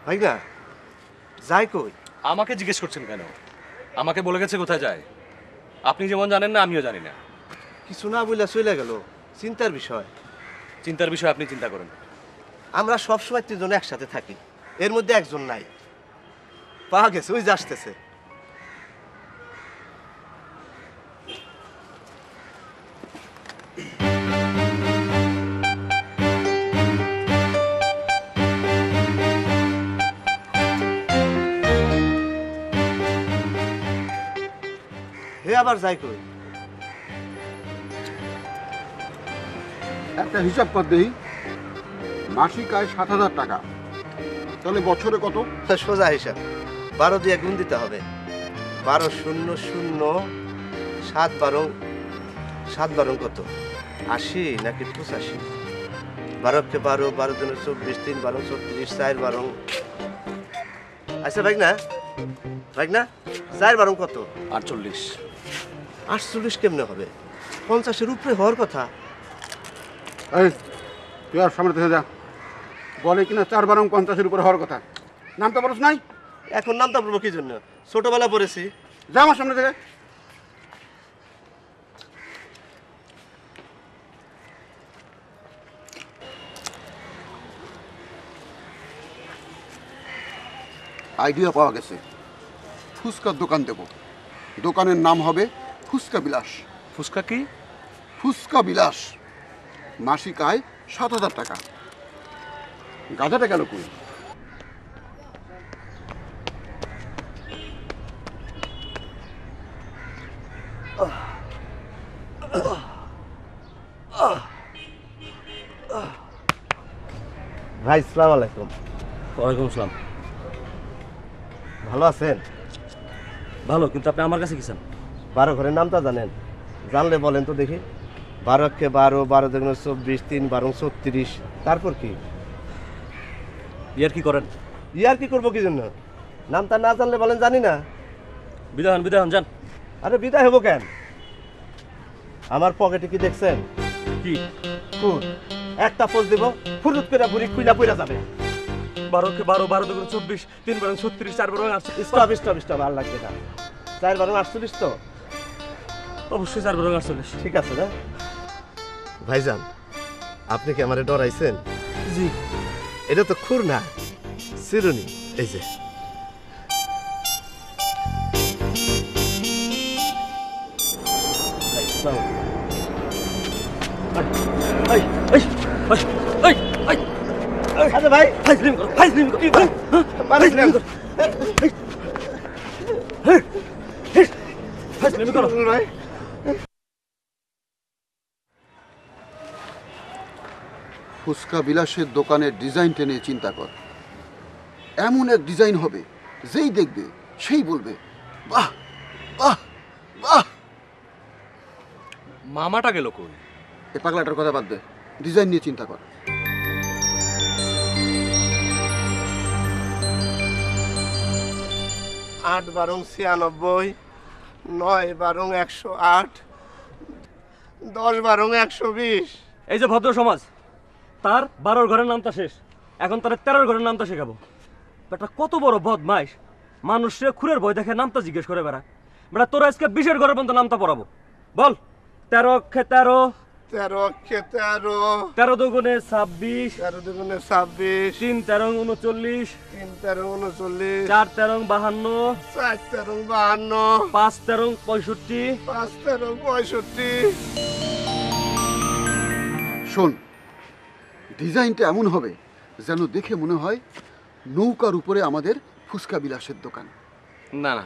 ভাইয়া যাই কই? আমাকে জিজ্ঞেস করছেন কেন? আমাকে বলে গেছে কোথায় যায়। আপনি যেমন জানেন না, আমিও জানি না। কিছু না বলে চলে গেল। চিন্তার বিষয়। চিন্তার বিষয় আপনি চিন্তা করেন। আমরা সবসময় 3 জন একসাথে থাকি, এর মধ্যে একজন নাই। পাওয়া গেছে, ওই যে আসতেছে। হে আবার যাই কই? একটা হিসাব কর দেই, মাসিক আয় ৭,০০০ টাকা, তাহলে বছরে কত? সোজা হিসাব, 12 দিয়ে গুণ দিতে হবে। 12 শূন্য শূন্য 7 12 7 12 কত? 80 নাকি 85? 12 কে 12, 12 দুনে 24, 3 12 36, 4 12। আচ্ছা ভাই না 4 12 কত? 48। 48 কেমনে হবে? 50-এর উপরে হওয়ার কথা। এই তুই আর সামনে থেকে যা, বলে কিনা 4 12 50-এর উপরে হওয়ার কথা। নামটা পড়ছ নাই? এখন নামটা পড়বো কি জন্য? ছোটবেলা পড়েছি। যা আমার সামনে থেকে। আইডিয়া পাওয়া গেছে, ফুচকার দোকান দেব। দোকানের নাম হবে ফুচকা বিলাস। ফুচকা কি? ফুচকা বিলাস। মাসিক আয় ৭,০০০ টাকা। গাধাটা গেল কই? ভাই আসসালামু আলাইকুম। ওয়ালাইকুম আসসালাম। ভালো আছেন? ভালো, কিন্তু আপনি আমার কাছে কি চান? 12 ঘরের নামটা জানেন? জানলে বলেন তো দেখি। 12 কে 12, 12 দুগুণে 24, 3 12 36। তারপর কি? ইয়ার কি করেন? ইয়ার কি করবো কি জন্য? নামটা না জানলে বলেন জানি না। বিদায় হন যান। আরে বিদায় হবো কেন? আমার পকেটে কি দেখছেন? কি? ফুল। একটা পোজ দিব, ফুরুত করে ভুরি খুইলা পইরা যাবে। 12 কে 12, 12 দুগুণে 24, 3 12 36, 4 12 48। স্টপ আর লাগবে না। 4 12 48 তো? অবশ্যই 4 12 48। ঠিক আছে না? ভাইজান, আপনি কি আমারে ডরাইছেন? জি। এটা তো খুর না, চিরুনি। এই যে ভাই ফুচকা বিলাসের দোকানের ডিজাইনটা নিয়ে চিন্তা কর। এমন এক ডিজাইন হবে, যেই দেখবে সেই বলবে বাহ বাহ বাহ। মামাটা গেল কই? এ পাগলাটার কথা বাদ দে, ডিজাইন নিয়ে চিন্তা কর। আট 12 96, 9 12 108, 10 12 120। এই যে ভদ্র সমাজ, তার 12 ঘরের নামটা শেষ, এখন তার 13 ঘরের নামটা শেখাবো। বেটা কত বড় বদমাইশ, মানুষে খুরের ভয় দেখে নামটা জিজ্ঞেস করে বেড়া। বেটা তোরা আজকে 20-এর ঘরের পর্যন্ত নামটা পড়াবো। বল। 13 কে 13, 13 কে 13, 13 দুগুণে 26, 13 দুগুণে 26, 3 13 39, 3 13 39, 4 13 52, 4 13 52, 5 13 65, 5 13 65। শোন, ডিজাইনটা এমন হবে যেন দেখে মনে হয় নৌকার উপরে আমাদের ফুচকা বিলাসের দোকান। না না,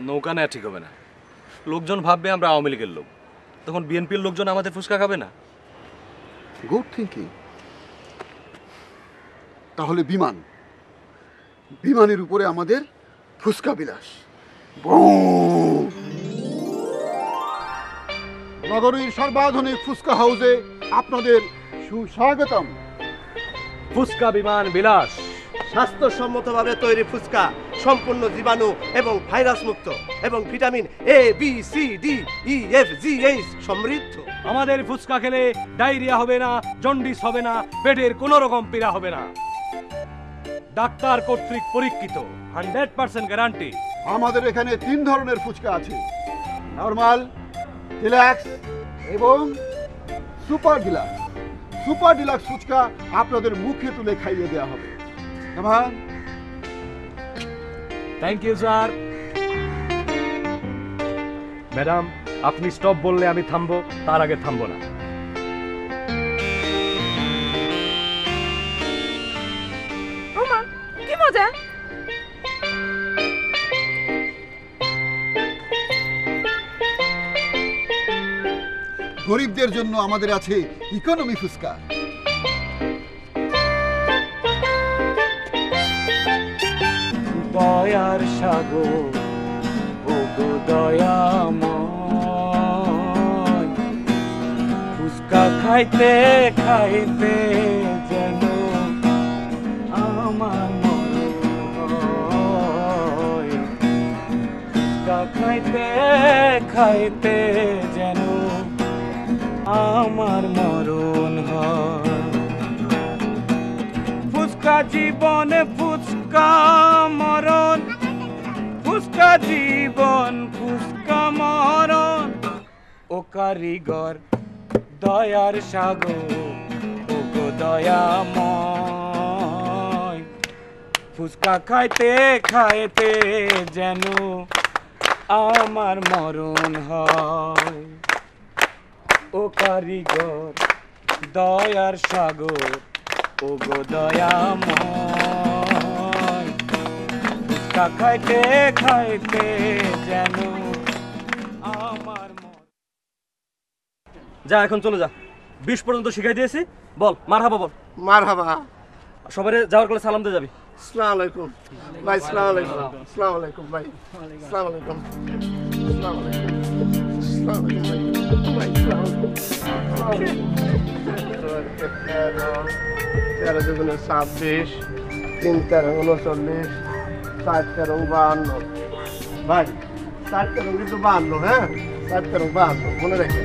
নৌকা নেওয়া ঠিক হবে না। লোকজন ভাববে আমরা আওয়ামী লীগের লোক, তখন বিএনপির লোকজন আমাদের ফুচকা খাবে না। Good thinking. তাহলে বিমানের উপরে আমাদের ফুচকা বিলাস। নগরীর সর্বাধুনিক ফুচকা হাউসে আপনাদের সুস্বাগতম। ফুচকা বিমান বিলাস, স্বাস্থ্যসম্মতভাবে তৈরি ফুচকা, সম্পূর্ণ জীবাণু এবং ভাইরাস মুক্ত এবং vitamin A B C D E F G H সমৃদ্ধ। আমাদের ফুচকা খেলে ডায়রিয়া হবে না, জন্ডিস হবে না, পেটের কোনো রকম পীড়া হবে না। ডাক্তার কর্তৃক পরীক্ষিত, 100% গ্যারান্টি। আমাদের এখানে 3 ধরনের ফুচকা আছে, নরমাল, ডিলাক্স এবং super deluxe. Super deluxe phuchka আপনাদের মুখে তুলে খাইয়ে দেওয়া হবে। Thank you sir. ম্যাডাম, আপনি স্টপ বললে আমি থামবো, তার আগে থামবো না। ওমা কি মজা! গরিবদের জন্য আমাদের আছে ইকোনমি ফুচকা। দয়ার সাগর ওগো দয়াময়, ফুচকা খাইতে খাইতে যেন আমার মরণ হয়, ফুচকা খাইতে খাইতে যেন আমার মরণ হয়। ফুচকা জীবনে ফুচকা মরণ, ফুচকা জীবন ফুচকা মরণ, ও কারিগর দয়ার সাগর ওগো দয়াময়, ফুচকা খাইতে খাইতে যেন আমার মরণ হয়। ও কারিগর দয়ার সাগর ওগো দয়াময়, ফুচকা খাইতে খাইতে যেন আমার যা, এখন চলে যা। 20 পর্যন্ত শিখাই দিয়েছি, বল মারহাবা বল। মারহাবা। সবাই যাওয়ার করে সালাম দিয়ে যাবি। আসসালামু আলাইকুম ভাই। আসসালামু আলাইকুম। আসসালামু আলাইকুম ভাই। আসসালামু আলাইকুম। আসসালামু আলাইকুম। আসসালামু আলাইকুম ভাই। আসসালামু আলাইকুম। 13 দুগুণে 26, 3 13 39, 4 13 52 ভাই। 4 13 কিন্তু 52, হ্যাঁ 4 13 52 মনে রেখে।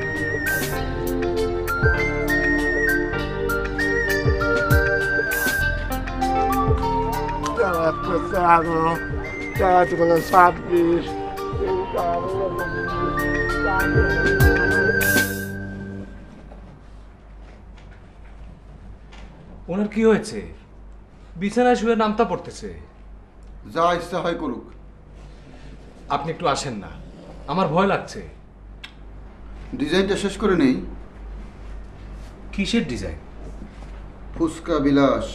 ওনার কি হয়েছে? বিছানায় শুয়ে নামতা পড়তেছে। যা ইচ্ছা হয় করুক। আপনি একটু আসেন না, আমার ভয় লাগছে। ডিজাইনটা শেষ করে নেই। কিসের ডিজাইন? ফুচকা বিলাস।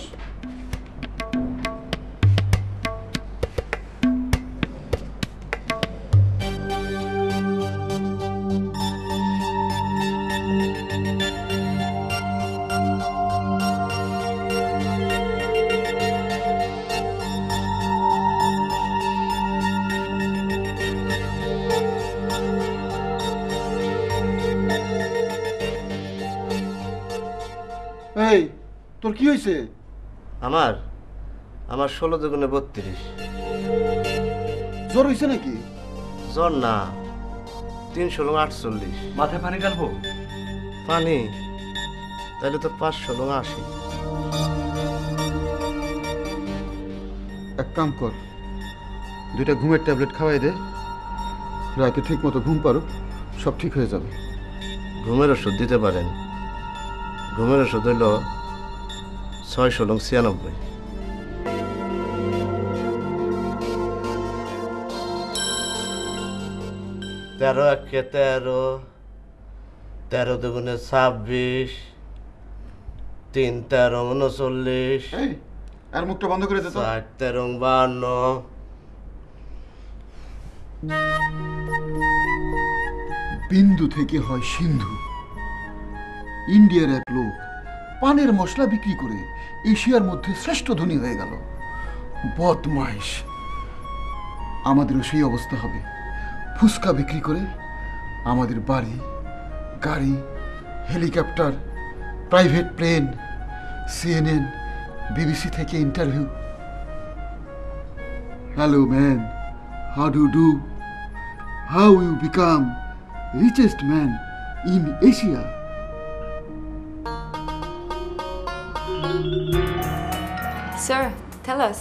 এই তোর কি হয়েছে? আমার 16 দুগুণে 32। জ্বর হয়েছে নাকি? জ্বর না, 3 16 48। মাথায় পানি ঢালবো? পানি? তাহলে তো 5 16 80। এক কাম কর, 2টা ঘুমের ট্যাবলেট খাওয়াই দে, রাতে ঠিক মতো ঘুম পারো, সব ঠিক হয়ে যাবে। ঘুমের ওষুধ দিতে পারেন? ঘুমের ওষুধ হইল 6 16 96। 13 1 13, 13 দুগুণে 26, 3 13 39। আর মুখটা বন্ধ করে দে তো। 4 13 52। বিন্দু থেকে হয় সিন্ধু। ইন্ডিয়ার এক লোক পানের মশলা বিক্রি করে এশিয়ার মধ্যে শ্রেষ্ঠ ধনী হয়ে গেল। বদমাইশ। আমাদেরও সেই অবস্থা হবে। ফুচকা বিক্রি করে আমাদের বাড়ি, গাড়ি, helicopter, private plane, CNN, BBC থেকে interview. Hello man, how do do? How you become richest man in Asia? Sir, tell us,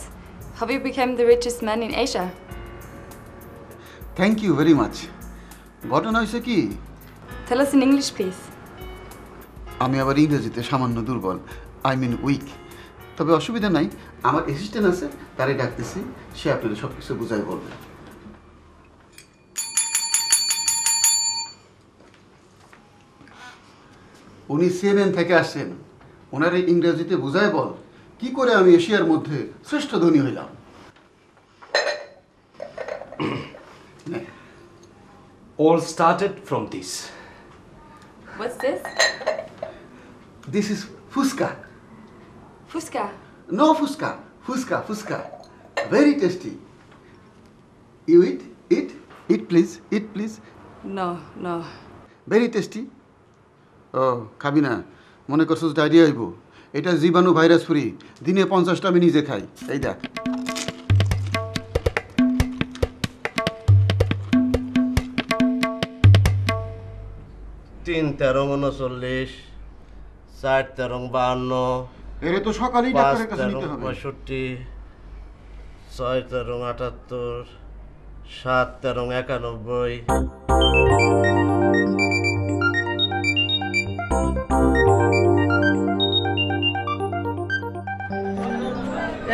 how you became the richest man in Asia? Thank you very much. ঘটনা হয়েছে কি? Tell us in English, please. আমি আবার ইংরেজিতে সামান্য দুর্বল, I mean weak. তবে অসুবিধা নাই, আমার অ্যাসিস্ট্যান্ট আছে, তারে ডাকতেছি, সে আপনাদের সব কিছু বুঝাই বলবে। উনি সিএনএন থেকে আসছেন, ওনার এই ইংরেজিতে বুঝায় বল কি করে আমি এশিয়ার মধ্যে শ্রেষ্ঠ ধনী হইলাম। All started from this. What's this? This is fuska. Fuska. No fuska, fuska, fuska. Very tasty. You eat, eat please, eat please. No, no. Very tasty. ও খাবি না, মনে করছিস ডায়রিয়া হইব? এটা জীবাণু ভাইরাস ফ্রি, দিনে 50টা আমি নিজে খাই। এই দেখ। 3 13 39 4 13 52 এরে তো সকালেই ডাক্তারের কাছে নিতে হবে। 65 6 13 78 7 13 91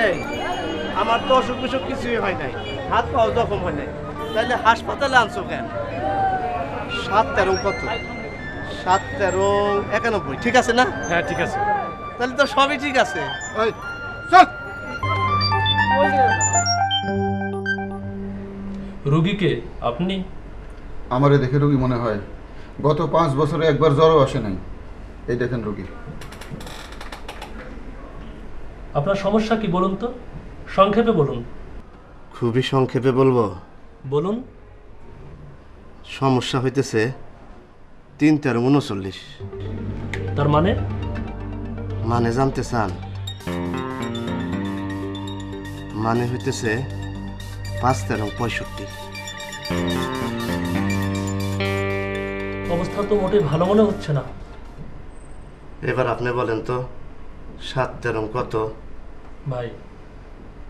এই আমার তো অসুখ বিসুখ কিছুই হয় নাই, হাত পাও জখম হয় নাই, তাহলে হাসপাতালে আনছো কেন? 7 13 কত? 7 13 91 ঠিক আছে না? হ্যাঁ ঠিক আছে। তাহলে তো সবই ঠিক আছে। ওই চল। রোগীকে আপনি? আমারে দেখে রোগী মনে হয়? গত 5 বছরে একবার জ্বরও আসে নাই। এই দেখেন রোগী। আপনার সমস্যা কি বলুন তো, সংক্ষেপে বলুন। খুবই সংক্ষেপে বলবো? বলুন। সমস্যা হইতেছে 3 13 39। তার মানে? মানে জানতে চান? মানে হইতেছে 5 13 65। অবস্থা তো মোটেই ভালো মনে হচ্ছে না। এবার আপনি বলেন তো 7 13 কত? ভাই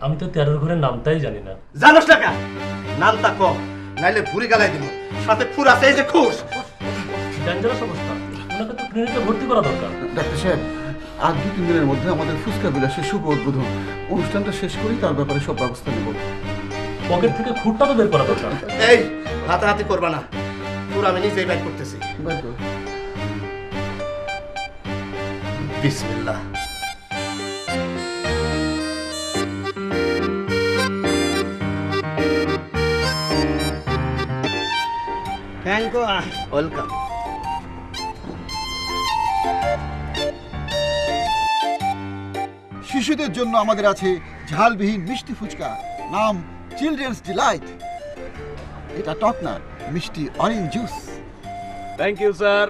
আমি তো 13 ঘরের নামটাই জানি না। জানোস না কেন? নামটা কম, নাইলে ভুরি গালাই দিব, সাথে ফুর আছে এই যে খুশ। ডেঞ্জারাস অবস্থা, ওনাকে তো ক্লিনিকে ভর্তি করা দরকার। ডাক্তার সাহেব, আর 2-3 দিনের মধ্যে আমাদের ফুচকা বিলাসের শুভ উদ্বোধন, অনুষ্ঠানটা শেষ করেই তার ব্যাপারে সব ব্যবস্থা নেব। পকেট থেকে খুঁটটা তো বের করা দরকার। এই হাতাহাতি করবা না, পুরো আমি নিজেই বাইর করতেছি। বিসমিল্লাহ। Thank you, welcome. শিশুদের জন্য আমাদের আছে ঝালবিহীন মিষ্টি ফুচকা, নাম চিলড্রেন্স ডিলাইট। এটা টক না, মিষ্টি orange juice. Thank you sir.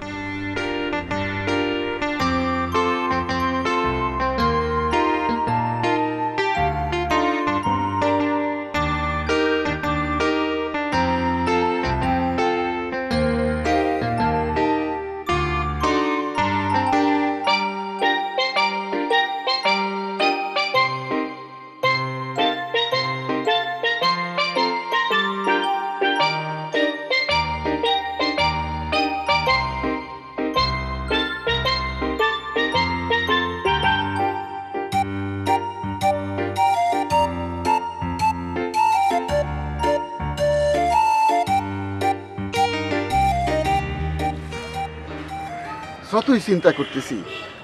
যতই চিন্তা করতেছি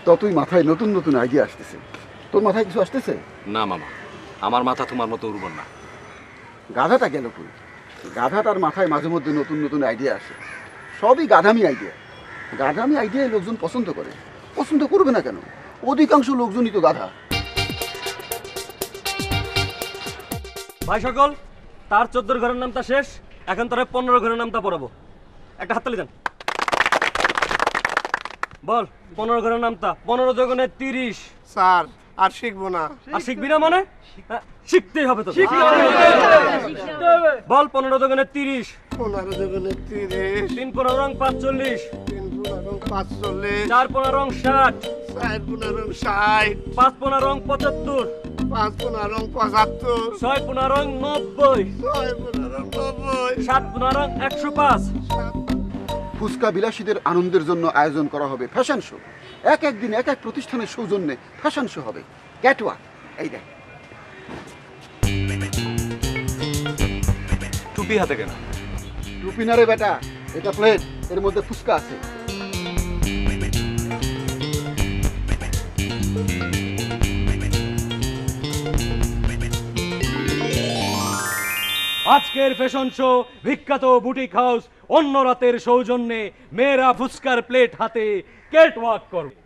ততই মাথায় নতুন নতুন আইডিয়া আসতেছে। তোর মাথায় কিছু আসতেছে? না মামা, আমার মাথা তোমার মতো উর্বর না। গাধাটা গেল কই? গাধাটার মাথায় মাঝে মধ্যে নতুন নতুন আইডিয়া আসে, সবই গাধামি আইডিয়া। গাধামি আইডিয়ায় লোকজন পছন্দ করে, পছন্দ করবে না কেন? অধিকাংশ লোকজনই তো গাধা। ভাই সকল, তার 14 ঘরের নামটা শেষ, এখন তার 15 ঘরের নামটা পড়াবো। একটা হাততালি দেন। বল 15 ঘরের নামটা। 15 জগনে 30। স্যার আর শিখবো না। আর শিখবি না মানে? শিখতেই হবে তো। বল 15 জগনে 30। 15 জগনে 30। 3 15 রং 45। 3 15 45। 4 15 রং 60। 4 15 60। 5 15 রং 75। 5 15 রং 75। 6 15 রং 90। 6 15 90। 7 15 রং 105। ফুচকা বিলাসীদের আনন্দের জন্য আয়োজন করা হবে ফ্যাশন শো। এক এক দিন এক এক প্রতিষ্ঠানের সৌজন্যে ফ্যাশন শো হবে। ক্যাটওয়াক। এই দেখ টুপি হাতে কেন? টুপি না রে বেটা, এটা প্লেট, এর মধ্যে ফুচকা আছে। আজকের ফ্যাশন শো বিখ্যাত বুটিক হাউস অন্য রাতের সৌজন্যে মেয়েরা ফুচকার প্লেট হাতে ক্যাটওয়াক করবে।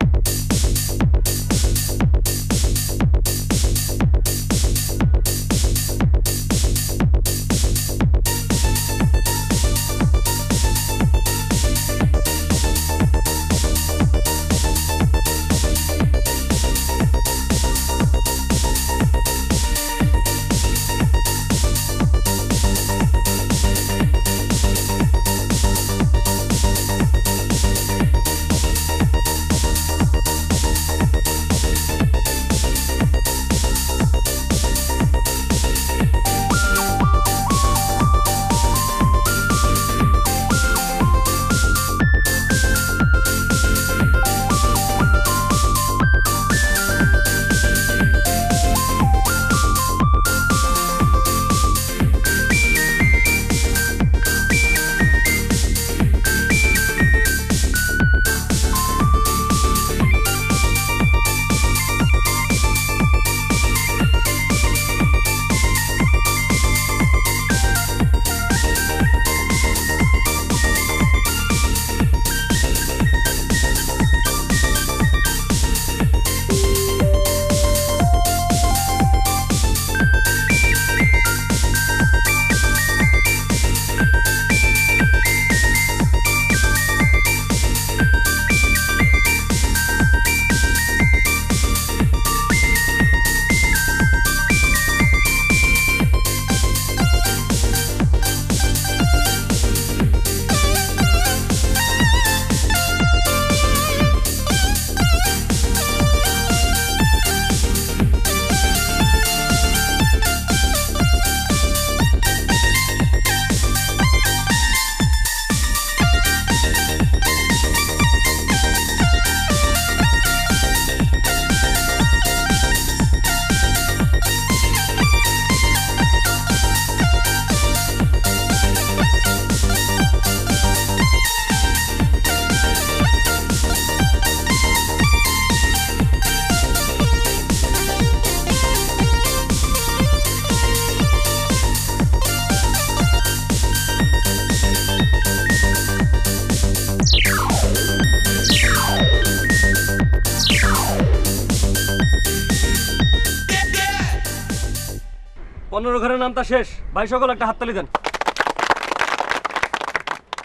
পনেরো ঘরের নামটা শেষ। ভাই সকল একটা হাততালি দেন।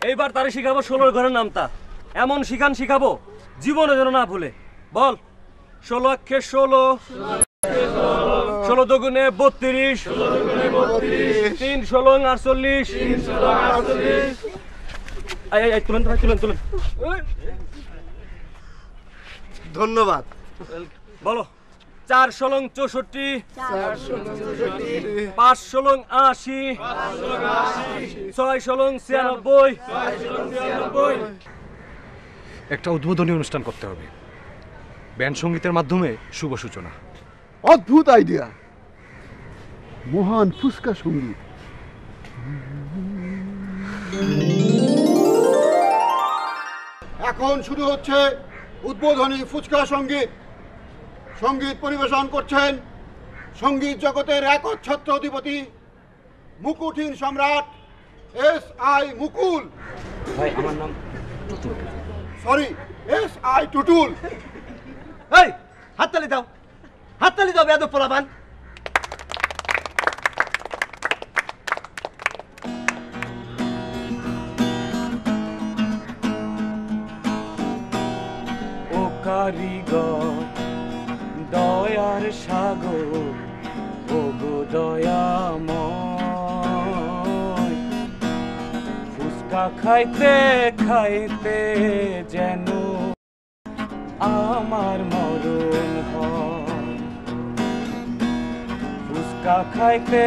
এইবার তারে শিখাবো 16 ঘরের নামটা। এমন শিখান শিখাবো জীবনে যেন না ভুলে। বল 16 অক্ষে 16, 16 দুগুণে 32, 3 16 48। তুলেন তো ভাই, তুলেন তুলেন। ধন্যবাদ। বলো 4 16 64, 5 16 80, 6 16 96। একটা উদ্বোধনী অনুষ্ঠান করতে হবে, ব্যান্ড সঙ্গীতের মাধ্যমে শুভ সূচনা। অদ্ভুত আইডিয়া, মহান ফুচকা সঙ্গীত। এখন শুরু হচ্ছে উদ্বোধনী ফুচকা সঙ্গীত। সঙ্গীত পরিবেশন করছেন সঙ্গীত জগতের একচ্ছত্র অধিপতি, মুকুটহীন সম্রাট SI মুকুল। ভাই আমার নাম টুটুল। Sorry, SI Tutul. এই হাততালি দাও, হাততালি দাও বেয়াদব পোলাপান। ও কারিগর দয়ার সাগর, ও গো দয়াময়, ফুচকা খাইতে খাইতে যেন আমার মরণ হয়। ফুচকা খাইতে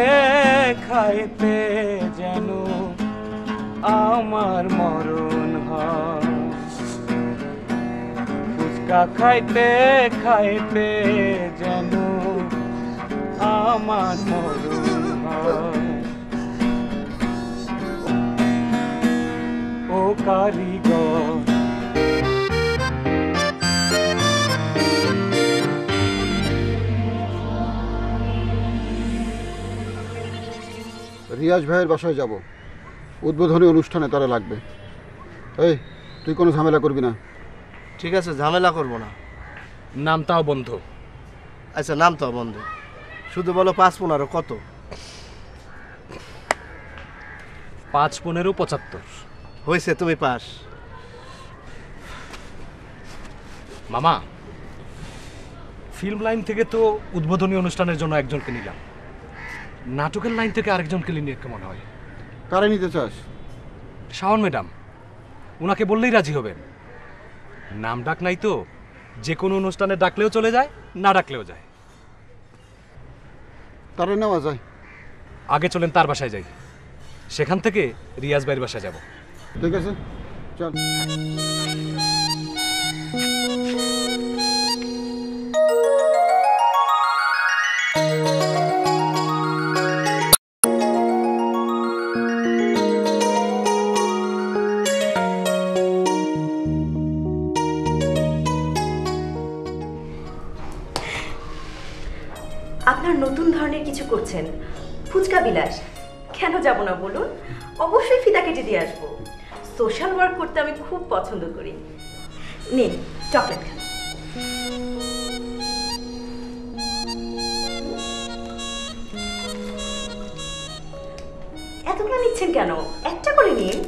খাইতে যেন আমার মরণ হয়। ফুচকা খাইতে খাইতে যেন আমার মরণ ও কারিগর। রিয়াজ ভাইয়ের বাসায় যাব, উদ্বোধনী অনুষ্ঠানে তারা লাগবে। এই তুই কোনো ঝামেলা করবি না। ঠিক আছে, ঝামেলা করবো না। নামটাও বন্ধ। আচ্ছা, নামটাও বন্ধ। শুধু বলো ৫-১৫ কত? ৫-১৫ ৭৫। হয়েছে, তুমি পাস। মামা, ফিল্ম লাইন থেকে তো উদ্বোধনী অনুষ্ঠানের জন্য একজনকে নিলাম, নাটকের লাইন থেকে আরেকজনকে নিয়ে কেমন হয়? কারে নিতে চাস? শাওন ম্যাডাম, ওনাকে বললেই রাজি হবেন। নাম ডাক নাই তো, যে কোনো অনুষ্ঠানে ডাকলেও চলে যায়, না ডাকলেও যায়। তারে নেওয়া যায়। আগে চলেন তার বাসায় যাই, সেখান থেকে রিয়াজ ভাইয়ের বাসায় যাব। ঠিক আছে, চল। আপনার নতুন ধরনের কিছু করছেন, ফুচকা বিলাস। কেন যাব না বলুন? অবশ্যই ফিতা কেটে দিয়ে আসবো। সোশ্যাল ওয়ার্ক করতে আমি খুব পছন্দ করি। নিন চকলেট খান। এতগুলো নিচ্ছেন কেন? একটা করে নিন।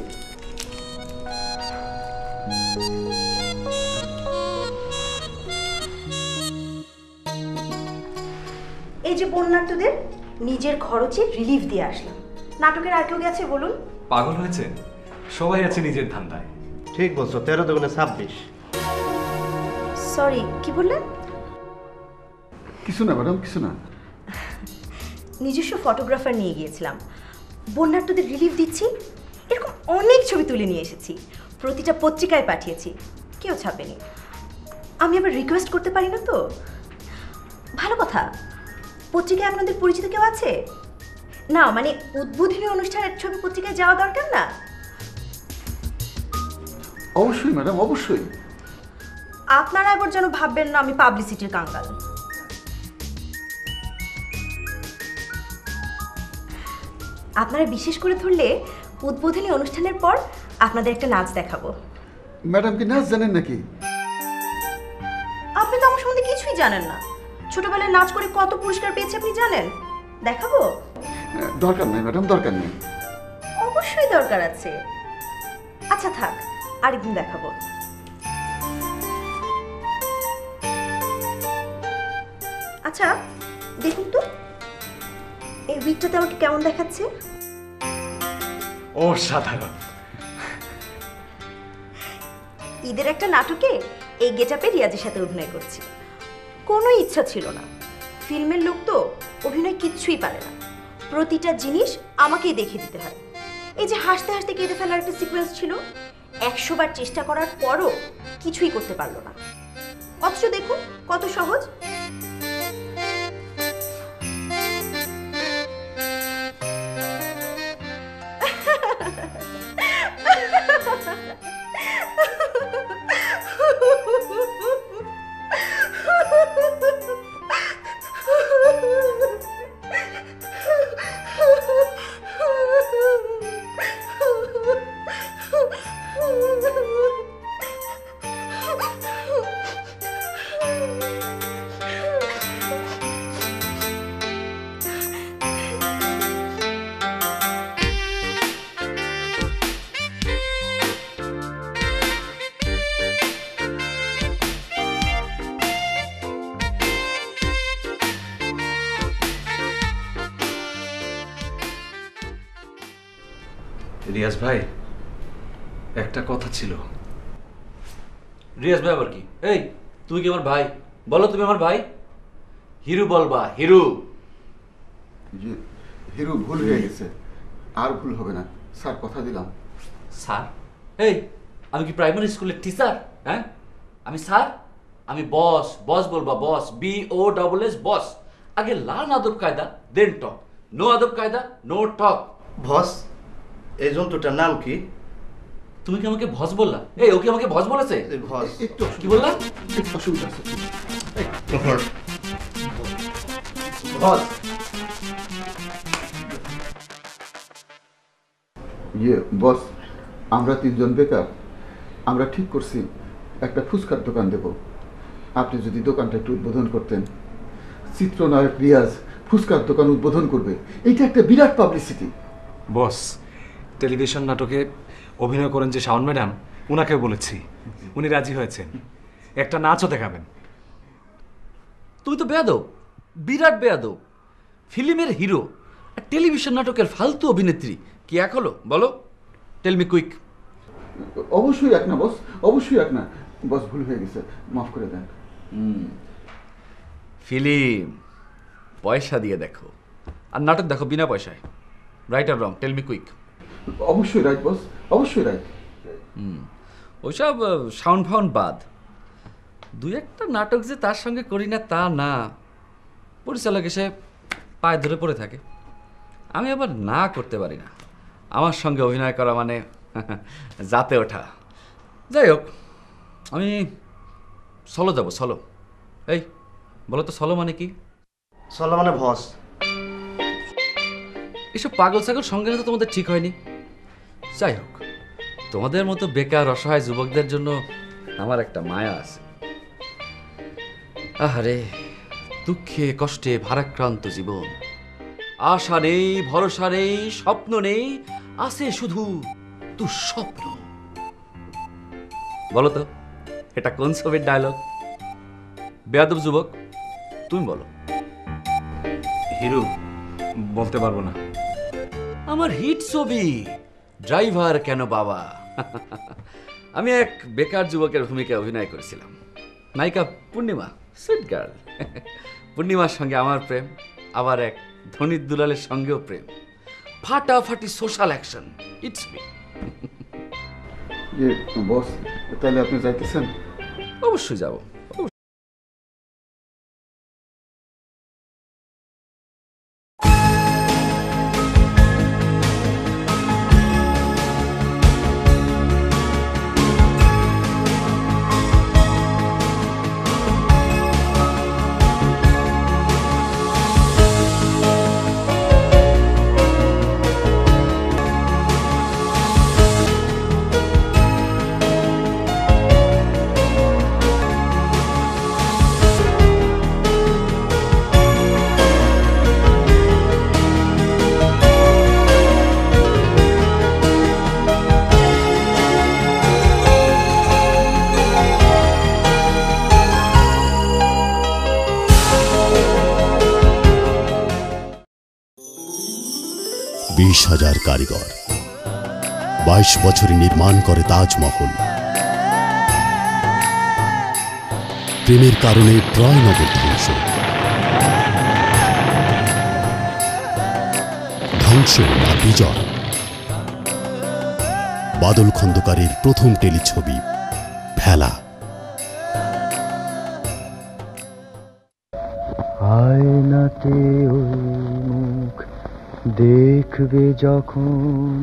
এই যে বন্যার্থদের নিজের খরচে রিলিফ দিয়ে আসলাম। নাটকের আর কেউ গেছে বলুন? পাগল হয়েছে, সবাই আছে নিজের ধান্দায়। ঠিক বলছো, 13×26। সরি, কি বললেন? কিছু না ম্যাডাম, কিছু না। নিজস্ব ফটোগ্রাফার নিয়ে গিয়েছিলাম, বন্যার্থদের রিলিফ দিচ্ছি, এরকম অনেক ছবি তুলে নিয়ে এসেছি, প্রতিটা পত্রিকায় পাঠিয়েছি, কেউ ছাপেনি। আমি আবার রিকোয়েস্ট করতে পারি না তো। ভালো কথা, পত্রিকায় আপনাদের পরিচিত কেউ আছে? না মানে উদ্বোধনী অনুষ্ঠানের ছবি পত্রিকায় যাওয়া দরকার না? অবশ্যই ম্যাডাম, অবশ্যই। আপনারা এবার যেন ভাববেন না আমি পাবলিসিটির কাঙ্গাল। আপনারা বিশেষ করে ধরলে উদ্বোধনী অনুষ্ঠানের পর আপনাদের একটা নাচ দেখাবো। ম্যাডাম কি নাচ জানেন নাকি? আপনি তো আমার সম্বন্ধে কিছুই জানেন না। ছোটবেলায় নাচ করে কত পুরস্কার পেয়েছি আপনি জানেন? দেখাবো? দরকার নেই ম্যাডাম, দরকার নেই। অবশ্যই দরকার আছে। আচ্ছা থাক, আরেকদিন দেখাবো। আচ্ছা দেখুন তো, এই উইকটাতে আমাকে কেমন দেখাচ্ছে? অসাধারণ। ঈদের একটা নাটকে এই গেটআপে রিয়াজের সাথে অভিনয় করছি। কোনো ইচ্ছা ছিল না, ফিল্মের লোক তো অভিনয় কিচ্ছুই পারে না, প্রতিটা জিনিস আমাকেই দেখিয়ে দিতে হয়। এই যে হাসতে হাসতে কেটে ফেলার একটা সিকোয়েন্স ছিল, 100 বার চেষ্টা করার পরও কিছুই করতে পারলো না। অথচ দেখুন কত সহজ। রিয়াজ ভাই, একটা কথা ছিল। রিয়াজ ভাই আবার কি? এই তুমি কি আমার ভাই? বলো তুমি আমার ভাই। হিরু বলবা, হিরু। হিরু ভুল হয়ে গেছে, আর ভুল হবে না স্যার, কথা দিলাম। স্যার? এই আমি কি প্রাইমারি স্কুলের টিচার? হ্যাঁ, আমি স্যার, আমি বস। বস বলবা, বস, BOSS বস। আগে লার্ন আদব কায়দা দেন টক। নো আদব কায়দা নো টক। বস এই জন্তুটার নাম কি? তুমি কি আমাকে ভস বললা? এই ওকে আমাকে ভস বলেছে? ভস কি বললা? অসুবিধা আছে। বস বস, আমরা 3 জন বেকার, আমরা ঠিক করছি একটা ফুচকার দোকান দেব। আপনি যদি দোকানটা একটু উদ্বোধন করতেন। চিত্রনায়ক রিয়াজ ফুচকার দোকান উদ্বোধন করবে, এইটা একটা বিরাট পাবলিসিটি। বস, টেলিভিশন নাটকে অভিনয় করেন যে শাওন ম্যাডাম, ওনাকেও বলেছি, উনি রাজি হয়েছেন। একটা নাচও দেখাবেন। তুমি তো বেয়াদব, বিরাট বেয়াদব। ফিল্মের হিরো আর টেলিভিশন নাটকের ফালতু অভিনেত্রী কি এক হলো বলো? Tell me quick. অবশ্যই এক না বস, অবশ্যই এক না বস, ভুল হয়ে গেছে, মাফ করে দেন। ফিল্ম পয়সা দিয়ে দেখো, আর নাটক দেখো বিনা পয়সায়। রাইট আর রং? Tell me quick. অবশ্যই রাইট বস, অবশ্যই রাইট। ওইসব সাউন্ড ফাউন্ড বাদ। 2-1টা নাটক যে তার সঙ্গে করি না তা না, পরিচালক এসে পায়ে ধরে পড়ে থাকে, আমি আবার না করতে পারি না। আমার সঙ্গে অভিনয় করা মানে যাতে ওঠা। যাই হোক, আমি সলো যাব। সলো, এই বলো তো সলো মানে কি? সলো মানে ভস। এসব পাগল ছাগল সঙ্গে তো তোমাদের ঠিক হয়নি। যাই হোক, তোমাদের মতো বেকার অসহায় যুবকদের জন্য আমার একটা মায়া আছে। আহারে, দুঃখে কষ্টে ভারাক্রান্ত জীবন, আশা নেই, ভরসা নেই, স্বপ্ন নেই, আছে শুধু দুঃস্বপ্ন। বলো তো এটা কোন ছবির ডায়লগ? বেয়াদব যুবক, তুমি বলো। হিরো বলতে পারবো না। আমার হিট ছবি ড্রাইভার কেন বাবা। আমি এক বেকার যুবকের ভূমিকায় অভিনয় করেছিলাম। নায়িকা পূর্ণিমা, সুইট গার্ল। পূর্ণিমার সঙ্গে আমার প্রেম, আবার এক ধনী দুলালের সঙ্গেও প্রেম। ফাটাফাটি social action. It's me. Boss, তাহলে আপনি যাইতেছেন? অবশ্যই যাব। হাজার কারিগর 22 বছরে নির্মাণ করে তাজমহল। প্রেমের কারণে ট্রয় নগর ধ্বংস, ধ্বংস না বিজয়। বাদল খন্দকারের প্রথম টেলিছবি ভেলা। আয়নাতে ওই মুখ দেখবে যখন,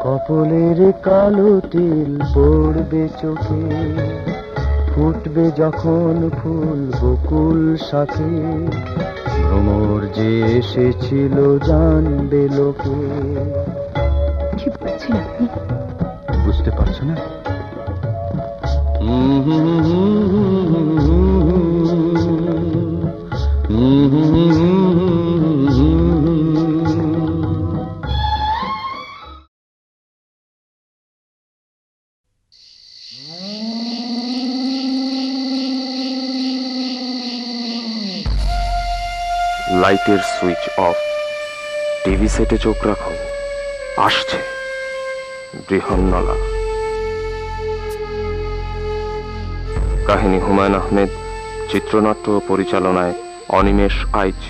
কপলের কালো তিল পড়বে চোখে, ফুটবে যখন ফুল বকুল শাখে, ভ্রমর যে এসেছিল জানবে লোকে। কি বলছেন আপনি? বুঝতে পারছো না? লাইটের সুইচ অফ। টিভি সেটে চোখ রাখো, আসছে বৃহন্নলা। কাহিনী হুমায়ুন আহমেদ, চিত্রনাট্য ও পরিচালনায় অনিমেষ আইচ।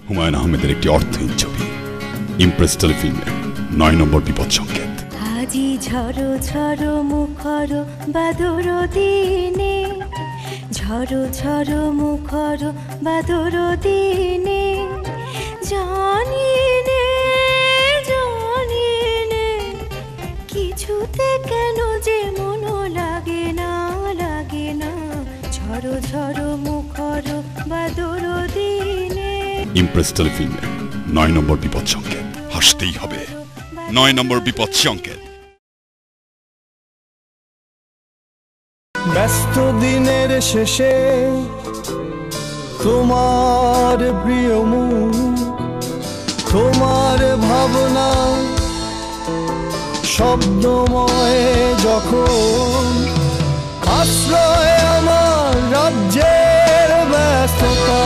হুমায়ুন আহমেদের একটি অর্থহীন ছবি ইমপ্রেস টেলিফিল্মের 9 নম্বর বিপদ সংকেত। আজি ঝড়ো ঝড়ো মুখর বাদর দিনে, ঝড়ো ঝড়ো মুখর বাদর দিনে, জানি নে জানি নে কিছুতে কেন যে মন লাগে না লাগে না, ঝড়ো ঝড়ো মুখর বাদর দিনে। ইমপ্রেস টেলিফিল্মের 9 নম্বর বিপদ সংকেত। হাসতেই হবে। 9 নম্বর বিপদ সংকেত। ব্যস্ত দিনের শেষে তোমার প্রিয় মুখ, তোমার ভাবনা শব্দময় যখন আশ্রয় আমার রাজ্যের ব্যস্ততা,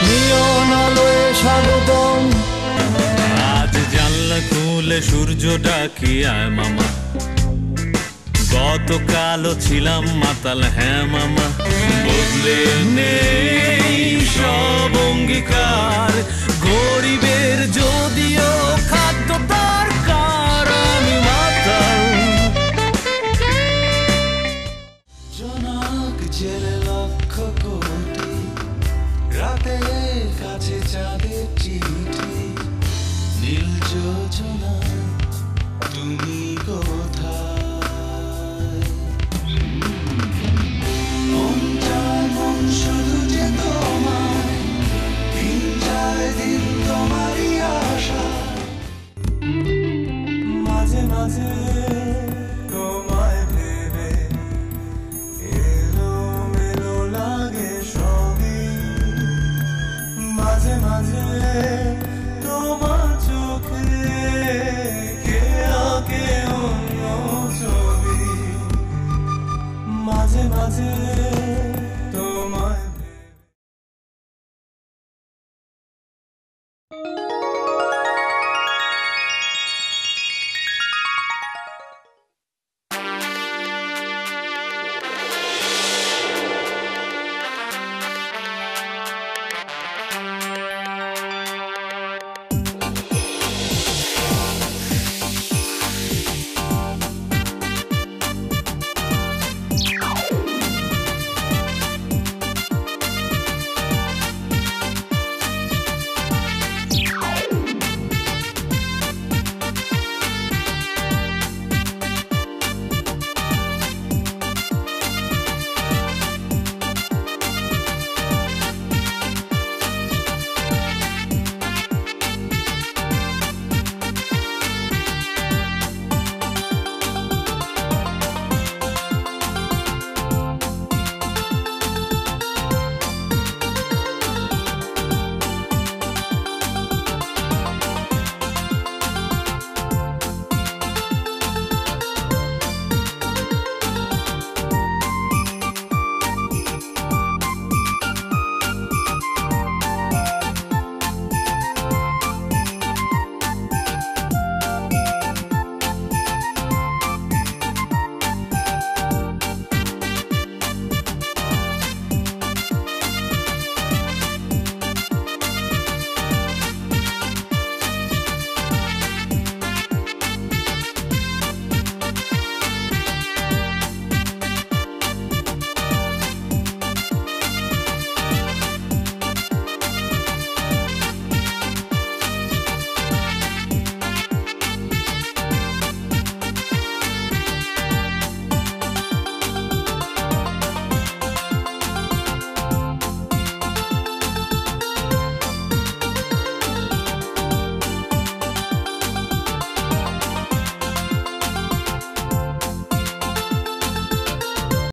নিয়ন আলোয় স্বাগতম। আজ জানলা খুলে সূর্য ডাকি আয় মামা, গতকালও ছিলাম মাতাল হ্যাঁ মামা, বদলে নেই সব অঙ্গীকার, গরিবের যদিও খাদ্য দরকার আমি মাতাল। জনক জেলে লক্ষ কোটি, রাতে কাছে চাঁদের চিঠি, নীল যোজনা তুমি কোথায়? মন চায় মন শুধু যে তোমায়, দিন যায় দিন তোমারই আশা, মাঝে মাঝে তোমায় ভেবে এলো মেলো লাগে সবই, মাঝে মাঝে তোমার